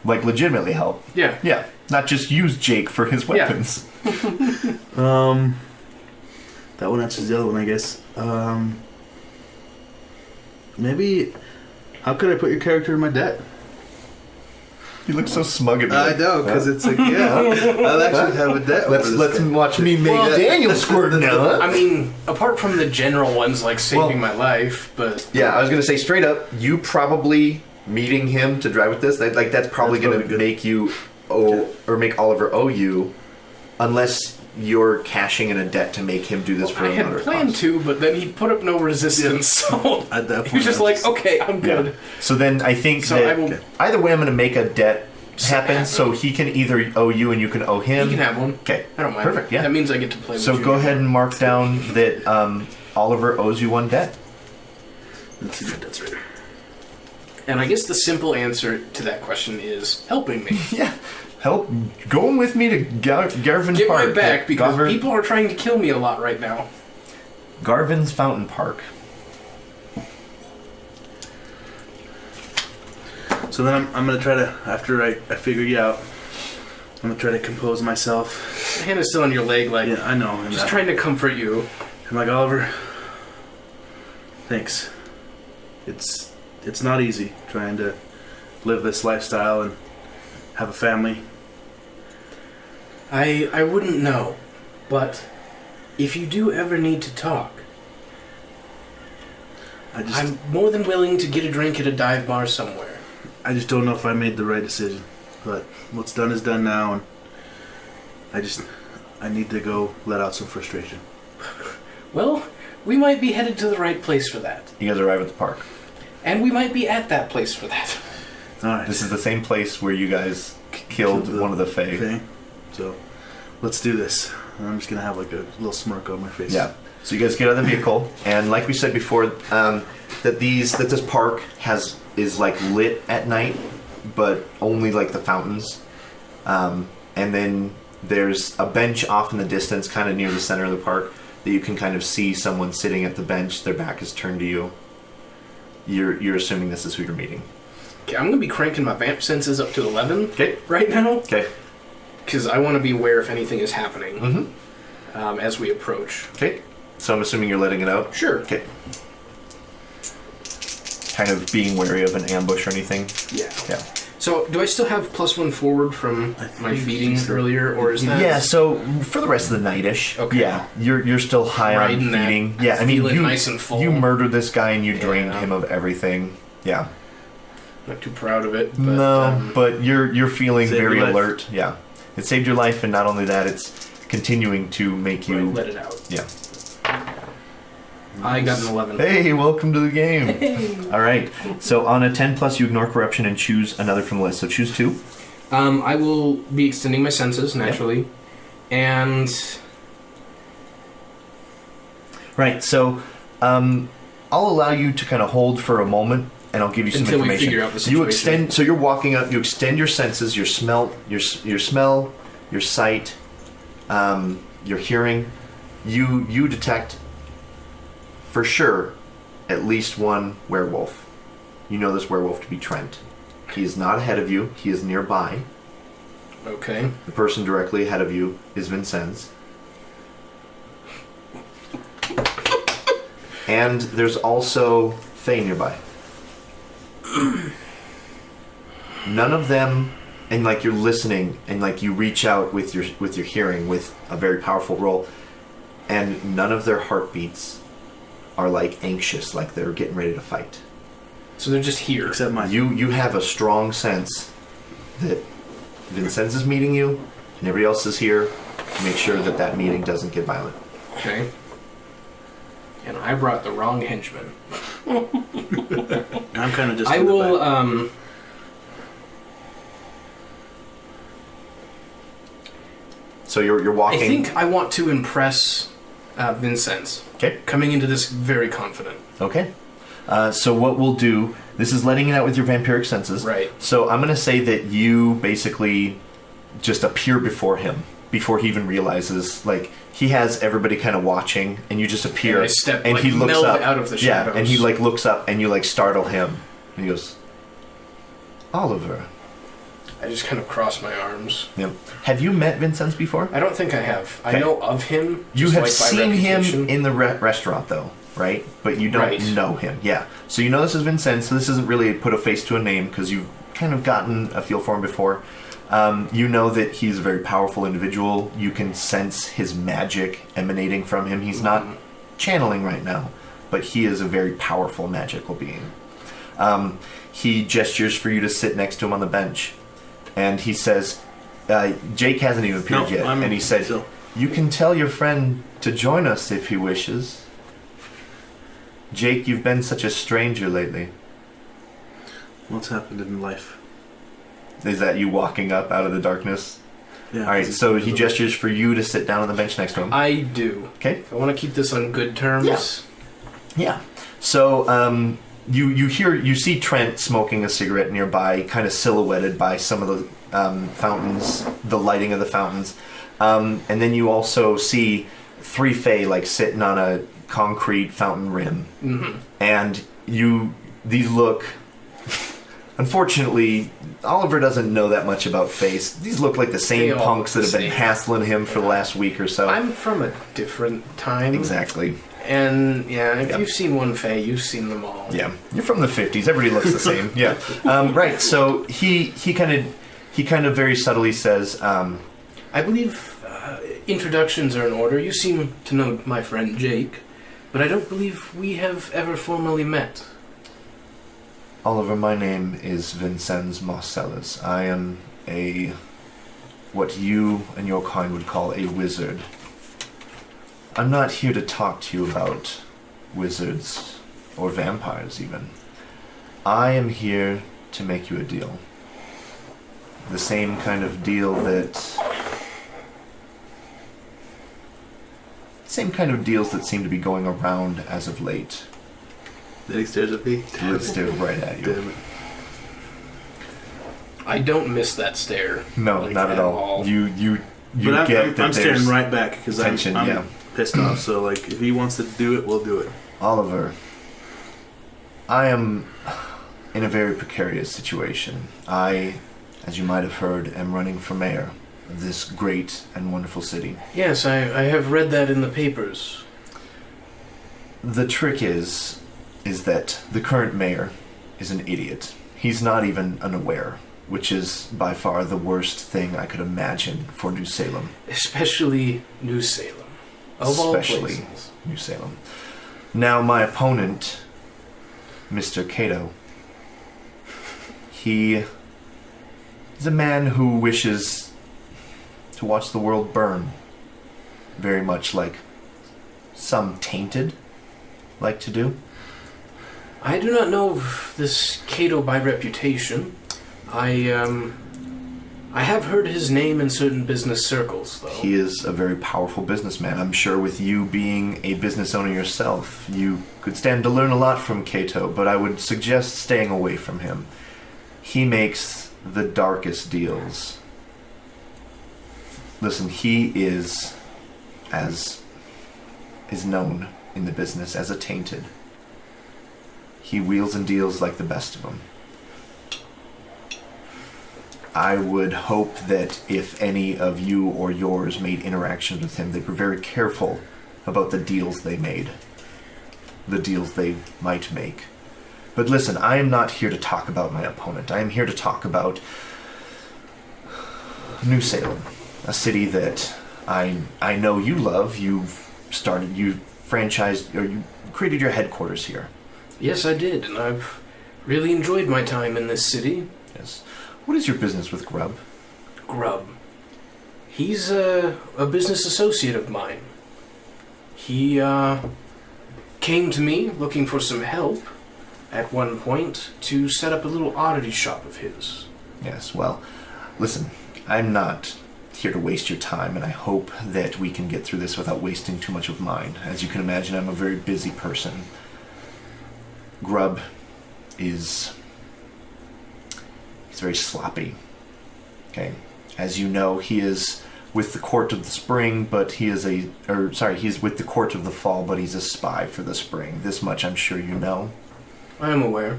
Like legitimately help. Yeah. Yeah. Not just use Jake for his weapons. That one answers the other one, I guess. Maybe... How could I put your character in my debt? You look so smug at me. I know, because it's like, I'll actually have a debt. Let's watch me make Daniel squirt now. I mean, apart from the general ones like saving my life, but... Yeah, I was going to say straight up, you probably meeting him to drive with this, that's probably going to make you owe, or make Oliver owe you, unless you're cashing in a debt to make him do this for another I had planned to, but then he put up no resistance, so at that point, he was just like, okay, I'm good. Yeah. So then I think either way I'm going to make a debt happen, so he can either owe you and you can owe him. He can have one. Okay. I don't mind. Perfect, yeah. That means I get to play with So you. go ahead and mark down that Oliver owes you 1 debt. Let's see what that's right. And I guess the simple answer to that question is helping me. Yeah. Help going with me to Garvin Get Park. my back, because Garvin, people are trying to kill me a lot right now. Garvin's Fountain Park. So then I'm going to try to, after I figure you out, I'm going to try to compose myself. My hand is still on your leg, like, Yeah, I know. I'm just trying to comfort you. I'm like, Oliver, thanks. It's not easy trying to live this lifestyle and have a family. I wouldn't know, but if you do ever need to talk, I'm more than willing to get a drink at a dive bar somewhere. I just don't know if I made the right decision. But what's done is done now, and I need to go let out some frustration. Well, we might be headed to the right place for that. You guys arrive at the park. And we might be at that place for that. Alright. This is the same place where you guys killed one of the Fae. Okay. So, let's do this. I'm just going to have like a little smirk on my face. Yeah. So you guys get out of the vehicle, and like we said before, that this park is like lit at night, but only like the fountains. And then there's a bench off in the distance, kind of near the center of the park, that you can kind of see someone sitting at the bench. Their back is turned to you. You're assuming this is who you're meeting. Okay, I'm going to be cranking my vamp senses up to 11 Okay. right now. Okay. Because I want to be aware if anything is happening Mm-hmm. as we approach. Okay. So I'm assuming you're letting it out? Sure. Okay. Kind of being wary of an ambush or anything? Yeah. Yeah. So, do I still have +1 forward from my feeding earlier, or is that... Yeah, so for the rest of the night-ish, Okay. yeah, you're still high Riding on that, feeding. Yeah, I mean, feeling you, nice and full. you murdered this guy and you drained Yeah. him of everything. Yeah. Not too proud of it, but... No, but you're feeling Saved very your life. alert. Yeah. It saved your life, and not only that, it's continuing to make you... Right, let it out. Yeah. I got an 11. Hey, welcome to the game. All right. So on a 10+, you ignore corruption and choose another from the list. So choose 2. I will be extending my senses, naturally. And... Right. So I'll allow you to kind of hold for a moment, and I'll give you some Until we information. figure out the You situation. extend. So you're walking up. You extend your senses: your smell, your sight, your hearing. You detect for sure at least one werewolf. You know this werewolf to be Trent. He is not ahead of you. He is nearby. Okay. The person directly ahead of you is Vincennes. And there's also Faye nearby. None of them, and like you're listening, and like you reach out with your hearing with a very powerful roll, and none of their heartbeats are like anxious, like they're getting ready to fight. So they're just here. Except mine. You have a strong sense that Vincennes is meeting you, and everybody else is here to make sure that that meeting doesn't get violent. Okay. And I brought the wrong henchman. I'm kind of just... I in the will, back. So you're walking. I think I want to impress Vincennes. Okay. Coming into this very confident. Okay. So what we'll do, this is letting it out with your vampiric senses. Right. So I'm going to say that you basically just appear before him, before he even realizes, like, he has everybody kind of watching, and you just appear. And I step, and like, he looks meld up, out of the yeah, shadows. and he, like, looks up, and you, like, startle him. And he goes, Oliver. I just kind of cross my arms. Yep. Have you met Vincennes before? I don't think I have. Okay. I know of him. You just have like by seen him reputation. in the restaurant, though, right? But you don't Right. know him. Yeah. So you know this is Vincennes, so this isn't really put a face to a name, because you've kind of gotten a feel for him before. You know that he's a very powerful individual. You can sense his magic emanating from him. He's not channeling right now, but he is a very powerful magical being. He gestures for you to sit next to him on the bench, and he says, Jake hasn't even appeared yet, and he said, still. you can tell your friend to join us if he wishes. Jake, you've been such a stranger lately. What's happened in life? Is that you walking up out of the darkness? Yeah. All right, so he gestures for you to sit down on the bench next to him. I do. Okay. I want to keep this on good terms. Yeah. So you see Trent smoking a cigarette nearby, kind of silhouetted by some of the fountains, the lighting of the fountains, and then you also see 3 Fae like sitting on a concrete fountain rim, and these look. Unfortunately, Oliver doesn't know that much about Face. These look like the same They all punks that look have the been same. hassling him for the last week or so. I'm from a different time. Exactly. And, yeah, if Yeah. you've seen one Fae, you've seen them all. Yeah, you're from the 50s. Everybody looks the same. Yeah, right. So he kind of very subtly says, I believe introductions are in order. You seem to know my friend Jake, but I don't believe we have ever formally met. Oliver, my name is Vincennes Marcellus. I am what you and your kind would call a wizard. I'm not here to talk to you about wizards or vampires even. I am here to make you a deal. The same kind of deal same kind of deals that seem to be going around as of late. Then he stares at me. He stares right at you. Damn it. I don't miss that stare. No, like, not at all. You But get that I'm staring there's right back because I'm tension, pissed off. So like, if he wants to do it, we'll do it. Oliver, I am in a very precarious situation. I, as you might have heard, am running for mayor of this great and wonderful city. Yes, I have read that in the papers. The trick is that the current mayor is an idiot. He's not even unaware, which is by far the worst thing I could imagine for New Salem. Especially New Salem. Of all Especially places. New Salem. Now, my opponent, Mr. Cato, he is a man who wishes to watch the world burn, very much like some tainted like to do. I do not know this Cato by reputation. I have heard his name in certain business circles, though. He is a very powerful businessman. I'm sure with you being a business owner yourself, you could stand to learn a lot from Cato, but I would suggest staying away from him. He makes the darkest deals. Listen, he is, as is known in the business, as a tainted. He wheels and deals like the best of them. I would hope that if any of you or yours made interactions with him, they were very careful about the deals they made, the deals they might make. But listen, I am not here to talk about my opponent. I am here to talk about New Salem, a city that I know you love. You franchised, or you created your headquarters here. Yes, I did, and I've really enjoyed my time in this city. Yes. What is your business with Grubb? Grubb. He's a business associate of mine. He came to me looking for some help at one point to set up a little oddity shop of his. Yes, well, listen, I'm not here to waste your time, and I hope that we can get through this without wasting too much of mine. As you can imagine, I'm a very busy person. Grubb he's very sloppy. Okay. As you know, he is with the Court of the Spring, but he's with the Court of the Fall, but he's a spy for the Spring. This much I'm sure you know. I am aware.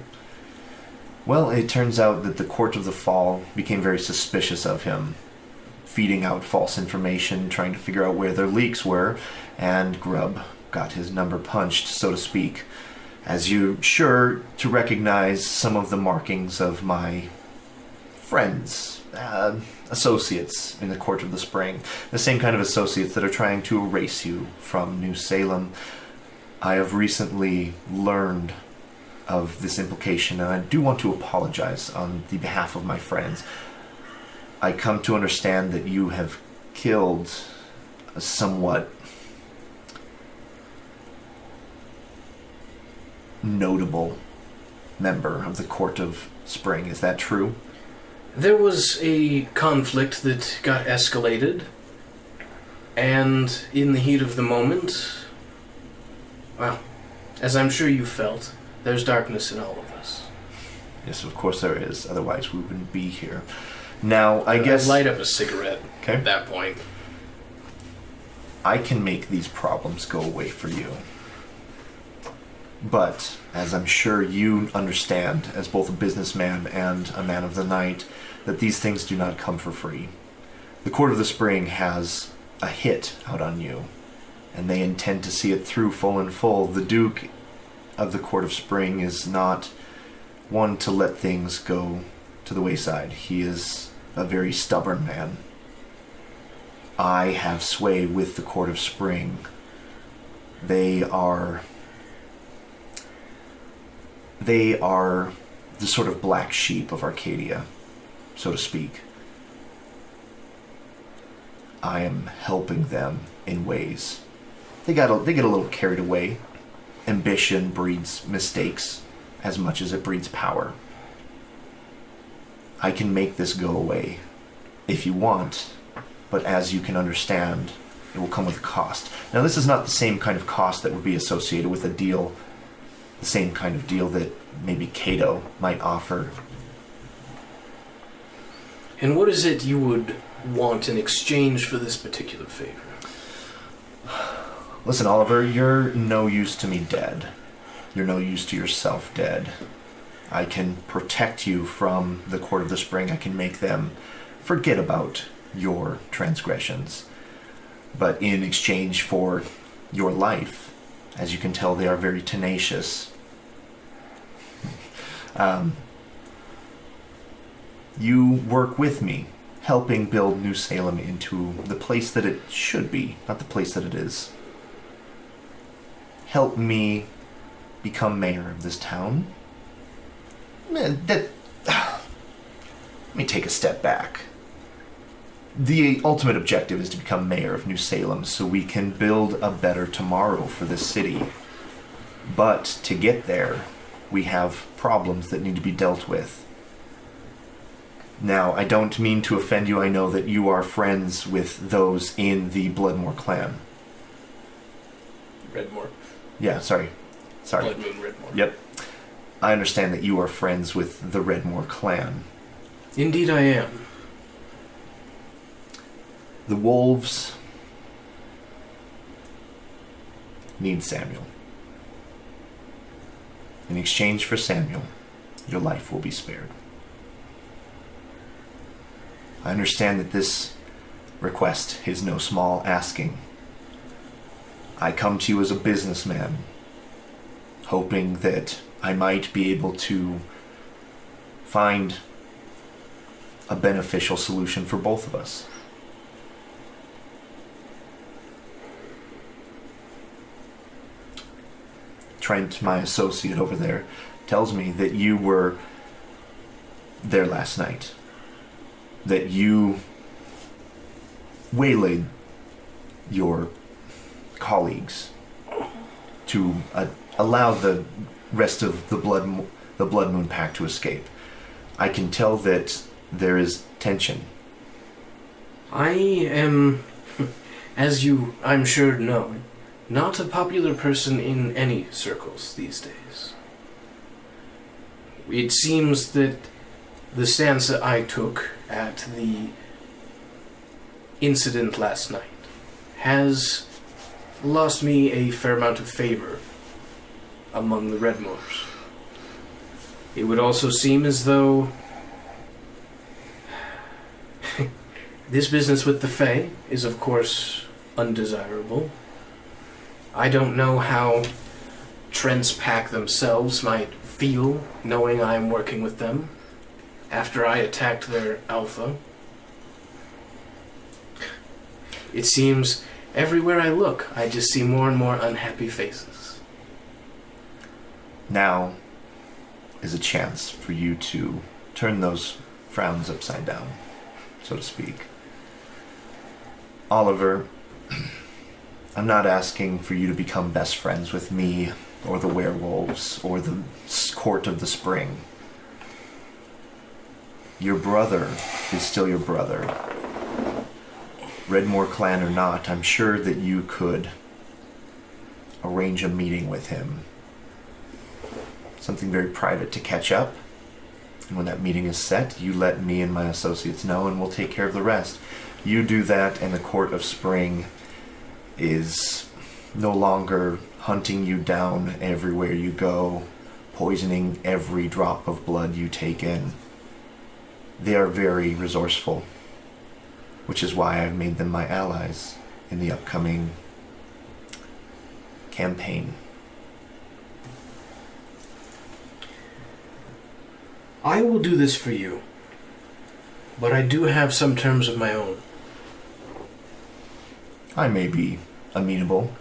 Well, it turns out that the Court of the Fall became very suspicious of him, feeding out false information, trying to figure out where their leaks were, and Grubb got his number punched, so to speak. As you're sure to recognize some of the markings of my friends, associates in the Court of the Spring, the same kind of associates that are trying to erase you from New Salem. I have recently learned of this implication, and I do want to apologize on the behalf of my friends. I come to understand that you have killed a somewhat notable member of the Court of Spring. Is that true? There was a conflict that got escalated, and in the heat of the moment, well, as I'm sure you felt, there's darkness in all of us. Yes, of course there is. Otherwise we wouldn't be here. Now, I guess... light up a cigarette at that point. I can make these problems go away for you. But, as I'm sure you understand, as both a businessman and a man of the night, that these things do not come for free. The Court of the Spring has a hit out on you, and they intend to see it through full and full. The Duke of the Court of Spring is not one to let things go to the wayside. He is a very stubborn man. I have sway with the Court of Spring. They are the sort of black sheep of Arcadia, so to speak. I am helping them in ways. They get a little carried away. Ambition breeds mistakes as much as it breeds power. I can make this go away if you want, but as you can understand, it will come with a cost. Now, this is not the same kind of cost that would be associated with a deal, the same kind of deal that maybe Cato might offer. And what is it you would want in exchange for this particular favor? Listen, Oliver, you're no use to me dead. You're no use to yourself dead. I can protect you from the Court of the Spring. I can make them forget about your transgressions. But in exchange for your life, as you can tell, they are very tenacious. You work with me, helping build New Salem into the place that it should be, not the place that it is. Help me become mayor of this town. Let me take a step back. The ultimate objective is to become mayor of New Salem so we can build a better tomorrow for this city. But to get there, we have problems that need to be dealt with. Now, I don't mean to offend you. I know that you are friends with those in the Bloodmore clan. Redmore. Yeah, sorry. Blood Moon Redmore. Yep. I understand that you are friends with the Redmore clan. Indeed I am. The wolves need Samuel. In exchange for Samuel, your life will be spared. I understand that this request is no small asking. I come to you as a businessman, hoping that I might be able to find a beneficial solution for both of us. Trent, my associate over there, tells me that you were there last night. That you waylaid your colleagues to allow the rest of the Blood Moon Pack to escape. I can tell that there is tension. I am, as you, I'm sure, know, not a popular person in any circles these days. It seems that the stance that I took at the incident last night has lost me a fair amount of favor among the Redmores. It would also seem as though this business with the Fae is, of course, undesirable. I don't know how Trent's pack themselves might feel knowing I'm working with them after I attacked their alpha. It seems everywhere I look, I just see more and more unhappy faces. Now is a chance for you to turn those frowns upside down, so to speak. Oliver, I'm not asking for you to become best friends with me or the werewolves or the Court of the Spring. Your brother is still your brother. Redmore clan or not, I'm sure that you could arrange a meeting with him. Something very private to catch up. And when that meeting is set, you let me and my associates know and we'll take care of the rest. You do that and the Court of Spring is no longer hunting you down everywhere you go, poisoning every drop of blood you take in. They are very resourceful, which is why I've made them my allies in the upcoming campaign. I will do this for you, but I do have some terms of my own. I may be amenable.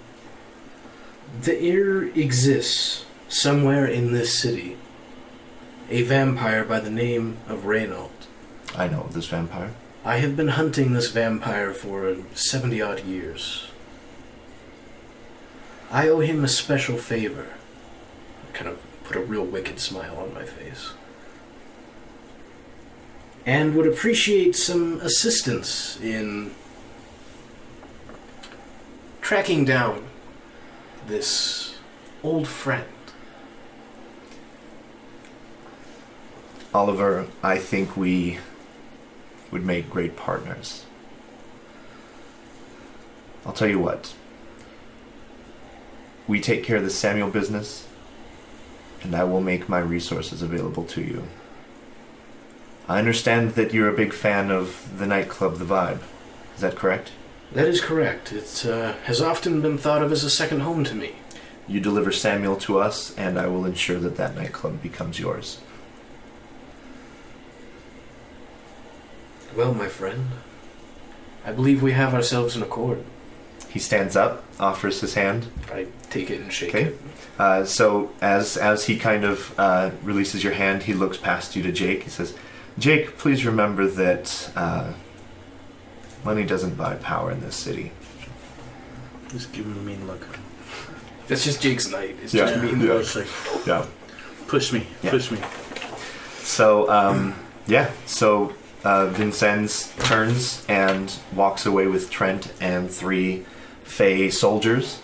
There exists, somewhere in this city, a vampire by the name of Reynold. I know of this vampire. I have been hunting this vampire for 70-odd years. I owe him a special favor. Kind of put a real wicked smile on my face. And would appreciate some assistance in tracking down this old friend. Oliver, I think we would make great partners. I'll tell you what. We take care of the Samuel business, and I will make my resources available to you. I understand that you're a big fan of the nightclub, The Vibe. Is that correct? That is correct. It has often been thought of as a second home to me. You deliver Samuel to us, and I will ensure that that nightclub becomes yours. Well, my friend, I believe we have ourselves an accord. He stands up, offers his hand. I take it and shake Okay. it. So as he kind of releases your hand, he looks past you to Jake. He says, Jake, please remember that money doesn't buy power in this city. Just give him a mean look. That's just Jake's night. It's Yeah. just me and Yeah. the It's like, Yeah. push me, Yeah. push me. So, So Vincennes turns and walks away with Trent and 3 Fey soldiers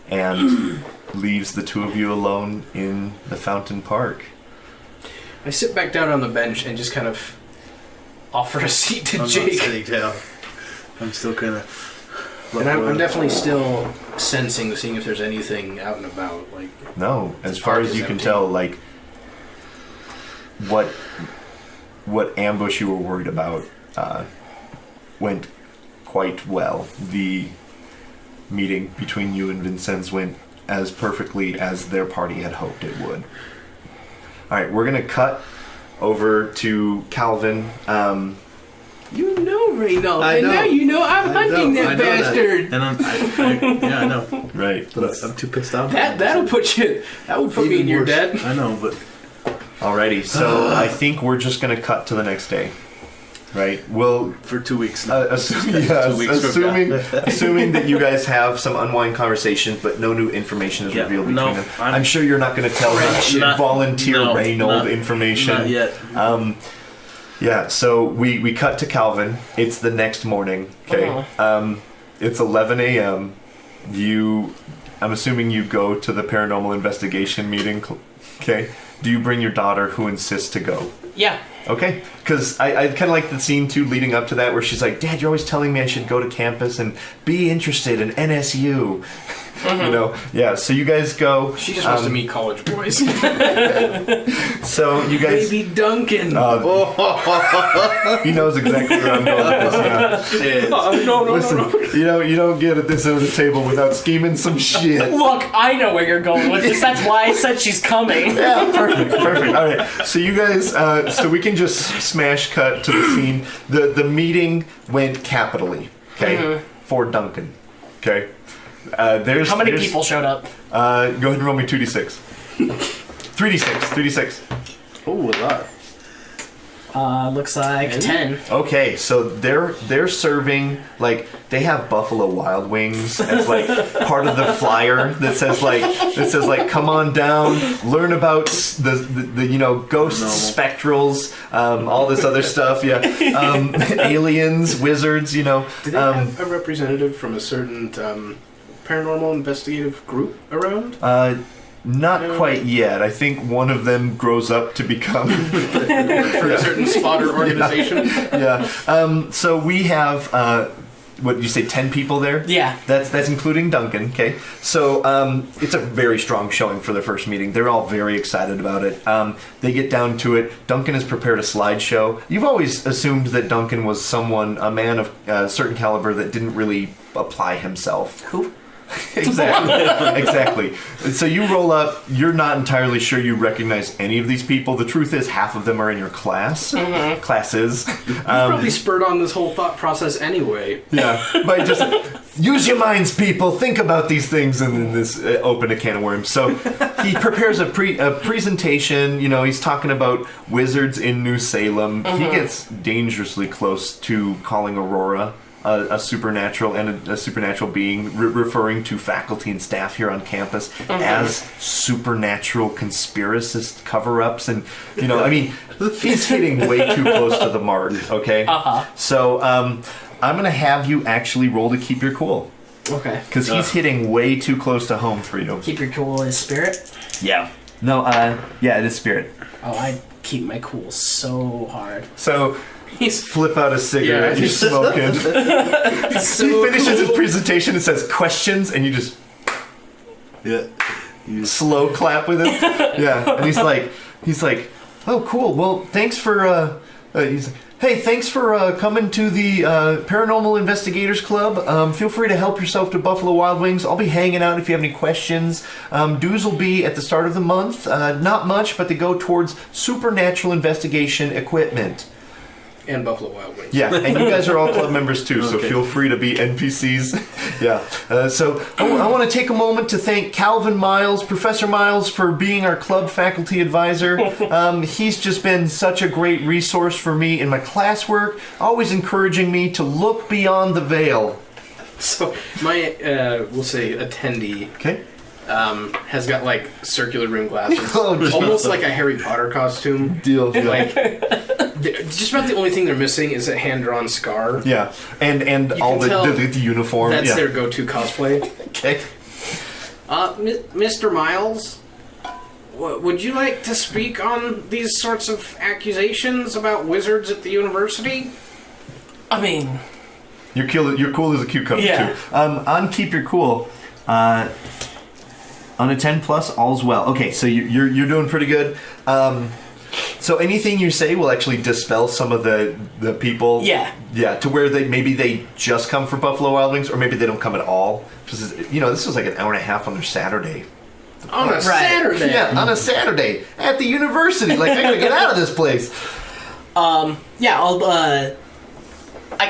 and leaves the 2 of you alone in the Fountain Park. I sit back down on the bench and just kind of offer a seat to I'm not Jake. sitting down. I'm still kind of. And I'm definitely still sensing, seeing if there's anything out and about. Like, No, as This far park as is you can empty. tell, like what ambush you were worried about went quite well. The meeting between you and Vincennes went as perfectly as their party had hoped it would. All right, we're gonna cut over to Calvin. you know Reynold, I and know. now you know I'm hunting that bastard. And yeah, I know. Right. But I'm too pissed off. That'll put you. That would put me in your worse. dead. I know, but Alrighty, so I think we're just gonna cut to the next day. Right? We'll for 2 weeks now. assuming that you guys have some unwind conversations, but no new information is Yeah, revealed between no, them. I'm- I'm sure you're not going to tell us Not- volunteer no, Reynold not- information. Not yet. Yeah, so we cut to Calvin. It's the next morning. Okay, it's 11 a.m. I'm assuming you go to the paranormal investigation meeting. Okay, do you bring your daughter, who insists to go? Yeah. Okay, because I kind of like the scene too leading up to that where she's like, Dad, you're always telling me I should go to campus and be interested in NSU. You know, yeah, so you guys go. She just wants to meet college boys. So you guys, Baby Duncan. he knows exactly where I'm going with this. Yeah. No. Listen, you don't get at this end of the table without scheming some shit. Look, I know where you're going with this. That's why I said she's coming. Yeah, perfect. All right, so you guys, so we can just smash cut to the scene. The meeting went capitally, okay, for Duncan, okay. How many people showed up? Go ahead and roll me 2d6. 3d6. Oh, a lot. Looks like 10. Okay, so they're serving, like, they have Buffalo Wild Wings as like part of the flyer that says like come on down, learn about the ghosts, spectrals, all this other stuff. Yeah, aliens, wizards. Do they have a representative from a certain paranormal investigative group around? Not quite yet. I think one of them grows up to become For a certain spotter organization? yeah. So we have what you say, 10 people there? Yeah. That's including Duncan. Okay. So it's a very strong showing for their first meeting. They're all very excited about it. They get down to it. Duncan has prepared a slideshow. You've always assumed that Duncan was a man of a certain caliber that didn't really apply himself. Who? Exactly. So you roll up. You're not entirely sure you recognize any of these people. The truth is, half of them are in your class. Classes. Probably spurred on this whole thought process anyway. Yeah, by just use your minds, people. Think about these things, and then this opened a can of worms. So he prepares a presentation. You know, he's talking about wizards in New Salem. He gets dangerously close to calling Aurora a supernatural and a supernatural being, referring to faculty and staff here on campus as supernatural conspiracist cover-ups, and you know, I mean, he's hitting way too close to the mark. Okay, so I'm gonna have you actually roll to keep your cool. Okay. Because he's hitting way too close to home for you. Keep your cool is spirit? Yeah. No, yeah, it is spirit. Oh, I keep my cool so hard. So, He's flip out a cigarette, you're smoking. so He finishes his cool. presentation and says questions, and you just Yeah. You slow clap with him. Yeah. And he's like, oh, cool. Well, thanks for, he's like, hey, thanks for coming to the Paranormal Investigators Club. Feel free to help yourself to Buffalo Wild Wings. I'll be hanging out if you have any questions. Dues will be at the start of the month. Not much, but they go towards supernatural investigation equipment. And Buffalo Wild Wings. Yeah, and you guys are all club members too, so Okay. feel free to be NPCs. Yeah. So I want to take a moment to thank Calvin Miles, Professor Miles, for being our club faculty advisor. He's just been such a great resource for me in my classwork, always encouraging me to look beyond the veil. So my, we'll say, attendee Okay? has got like circular rim glasses, Oh, geez. almost like a Harry Potter costume. Deal. Yeah. Like, just about the only thing they're missing is a hand-drawn scar. Yeah. And You all can tell the uniform. That's yeah. their go-to cosplay. Okay. Mr. Miles, would you like to speak on these sorts of accusations about wizards at the university? I mean, You're cool as a cucumber Yeah. too. On keep your cool. On a 10 plus, all's well. Okay, so you're doing pretty good. So anything you say will actually dispel some of the people. Yeah. Yeah, to where they just come for Buffalo Wild Wings, or maybe they don't come at all. Because, you know, this was like an hour and a half on their Saturday. On a Saturday? Yeah, on a Saturday at the university. Like, I gotta get out of this place. yeah, I'll, I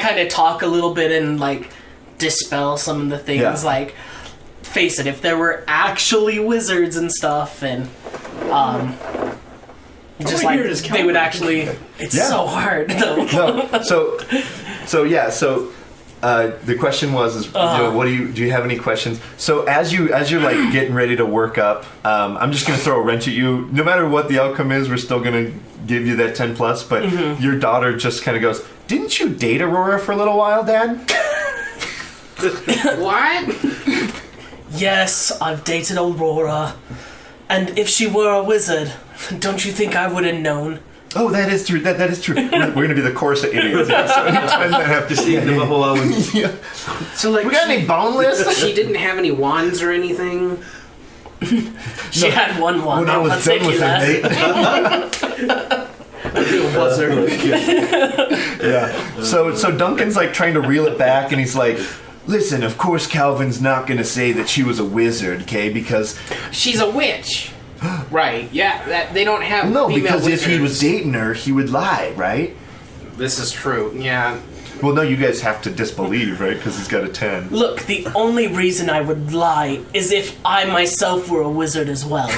kind of talk a little bit and, like, dispel some of the things, Yeah. like, face it, if there were actually wizards and stuff, and, just my like, ear is they would Calvin. actually, it's Yeah. so hard, though. No, so yeah, so the question was, you know, what do you have any questions? So as you're like getting ready to work up, I'm just gonna throw a wrench at you. No matter what the outcome is, we're still gonna give you that 10 plus. But your daughter just kind of goes, "Didn't you date Aurora for a little while, Dad?" What? Yes, I've dated Aurora, and if she were a wizard, don't you think I would have known? Oh, that is true. That is true. We're gonna be the chorus of idiots. Yeah, so anytime I have to see the Buffalo Wild Wings. Yeah. So, like, We got any boneless? she didn't have any wands or anything? She had one wand. When I was I'll done take with you it, that. Nate. Yeah. So Duncan's like trying to reel it back, and he's like, "Listen, of course Calvin's not gonna say that she was a wizard, okay? Because She's a witch. Right, yeah, that they don't have no, female because if he was wizards. dating her, he would lie, right? This is true, yeah. Well, no, you guys have to disbelieve, right? Because he's got a 10. Look, the only reason I would lie is if I myself were a wizard as well.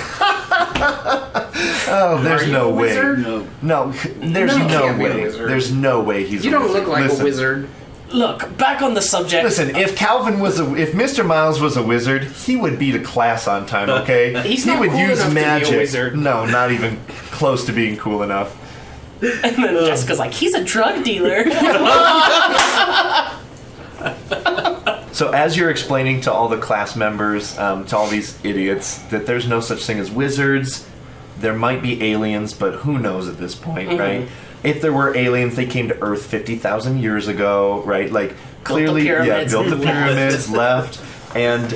Oh, there's Are you no a way. wizard? No, there's No, no can't be a way. wizard. There's no way he's. You a don't wizard. look like Listen, a wizard. Look, back on the subject. Listen, if Mr. Miles was a wizard, he would be to class on time, okay? He's he not would cool use enough to be a magic. wizard. No, not even close to being cool enough. And then Jessica's like, he's a drug dealer. So as you're explaining to all the class members, to all these idiots, that there's no such thing as wizards, there might be aliens, but who knows at this point, right? If there were aliens, they came to Earth 50,000 years ago, right? Like, clearly, pyramids built the and left. pyramids, left. And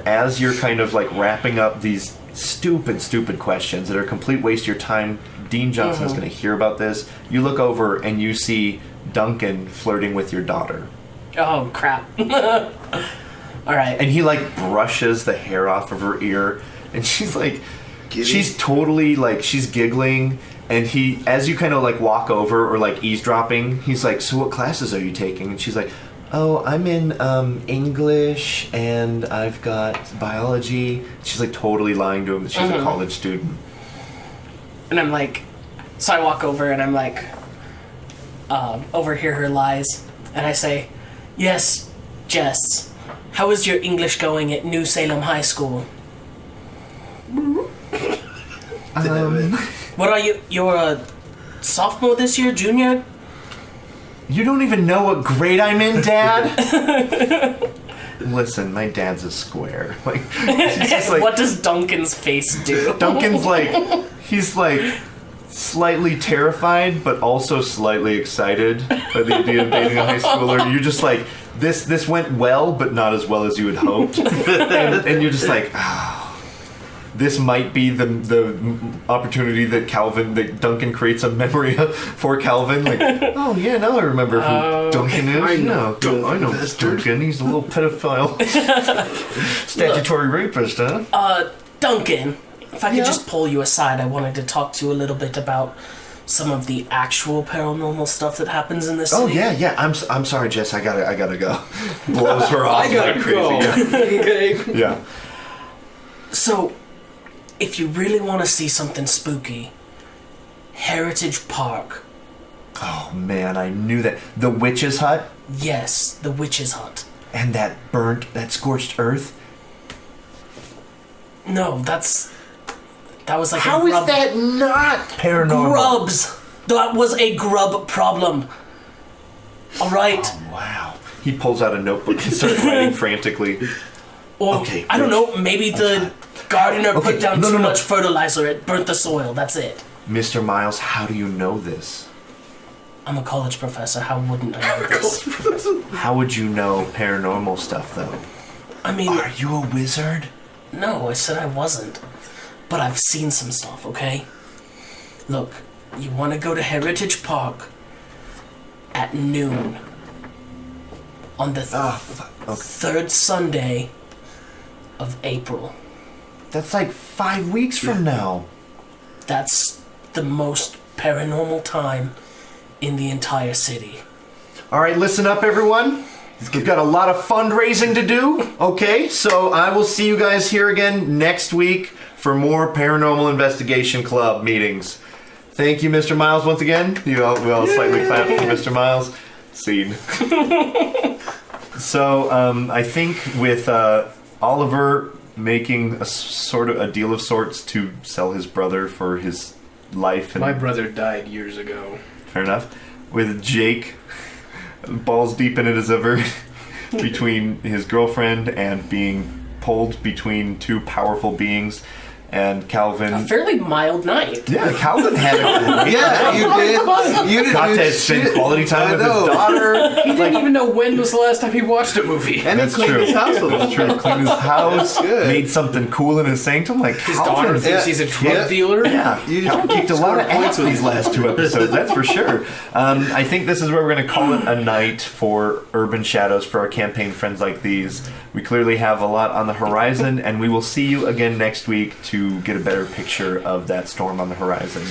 as you're kind of like wrapping up these stupid questions that are a complete waste of your time, Dean Johnson is going to hear about this. You look over and you see Duncan flirting with your daughter. Oh, crap. All right. And he like brushes the hair off of her ear, and she's like, she's totally like, she's giggling. And he, as you kind of like walk over or like eavesdropping, he's like, "So what classes are you taking?" And she's like, oh, I'm in English and I've got biology. She's like totally lying to him that she's a college student. And I'm like, so I walk over and I'm like, overhear her lies. And I say, yes, Jess, how is your English going at New Salem High School? What are you? You're a sophomore this year, junior? You don't even know what grade I'm in, Dad? Listen, my dad's a square. Like, she's just like, what does Duncan's face do? Duncan's like, he's like slightly terrified, but also slightly excited by the idea of dating a high schooler. You're just like, this went well, but not as well as you had hoped. and you're just like, this might be the opportunity that Duncan creates a memory for Calvin. Like, oh yeah, now I remember who Duncan is. I know Duncan. He's a little pedophile, statutory rapist, huh? Duncan, if I could just pull you aside, I wanted to talk to you a little bit about some of the actual paranormal stuff that happens in this city. Oh yeah. I'm sorry, Jess. I gotta go. Blows her off. I gotta go. Yeah. Okay. Yeah. So, if you really want to see something spooky, Heritage Park. Oh man, I knew that. The witch's hut? Yes, the witch's hut. And that scorched earth? No, that was like How a grub. is that not paranormal? Grubs! That was a grub problem. Alright. Oh, wow. He pulls out a notebook and starts writing frantically. Or, Okay, I don't witch. know, maybe the gardener put down no, too no, no. much fertilizer, it burnt the soil, that's it. Mr. Miles, how do you know this? I'm a college professor, how wouldn't I know this? How would you know paranormal stuff, though? I mean, Are you a wizard? no, I said I wasn't. But I've seen some stuff, okay? Look, you want to go to Heritage Park at noon on the third Sunday of April. That's like 5 weeks from now. That's the most paranormal time in the entire city. All right, listen up, everyone. We've got a lot of fundraising to do, okay? So I will see you guys here again next week for more Paranormal Investigation Club meetings. Thank you, Mr. Miles, once again. We all slightly clap for Mr. Miles. Scene. So I think with Oliver making a sort of a deal of sorts to sell his brother for his life. And My brother died years ago. fair enough. With Jake balls deep in it as ever between his girlfriend and being pulled between two powerful beings, and Calvin. A fairly mild night. Yeah, Calvin had a great Yeah, you did. You didn't got do to spend shit. quality time I with his know. daughter. He didn't even know when was the last time he watched a movie. And he That's cleaned true. his house a little. That's true. Cleaned his house, Good. made something cool in his sanctum. Like His Calvin, daughter thinks Yeah. he's a drug Yeah. dealer. Yeah, You Calvin kicked a lot of ass these last two episodes, that's for sure. I think this is where we're going to call it a night for Urban Shadows for our campaign Friends Like These. We clearly have a lot on the horizon, and we will see you again next week to get a better picture of that storm on the horizon.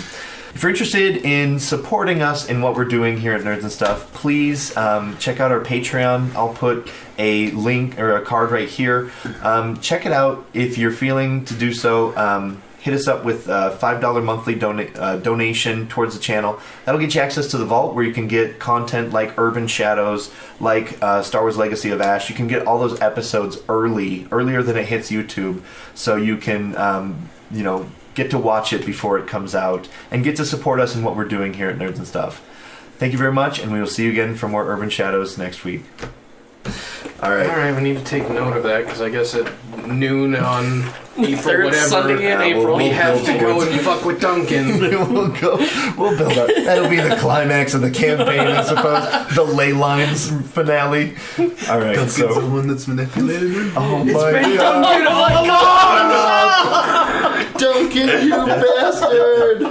If you're interested in supporting us in what we're doing here at Nerds and Stuff, please check out our Patreon. I'll put a link or a card right here. Check it out if you're feeling to do so. Hit us up with a $5 monthly donation towards the channel. That'll get you access to the vault where you can get content like Urban Shadows, like Star Wars Legacy of Ash. You can get all those episodes earlier than it hits YouTube, so you can get to watch it before it comes out and get to support us in what we're doing here at Nerds and Stuff. Thank you very much, and we will see you again for more Urban Shadows next week. All right. Alright, we need to take note of that because I guess at noon on April, Third whatever, Sunday in April. we have to go and fuck with Duncan. We'll build up. That'll be the climax of the campaign, I suppose. The ley lines finale. All right, Duncan's so. the one that's manipulated me. Oh my Been god. Duncan all along! Duncan, you bastard!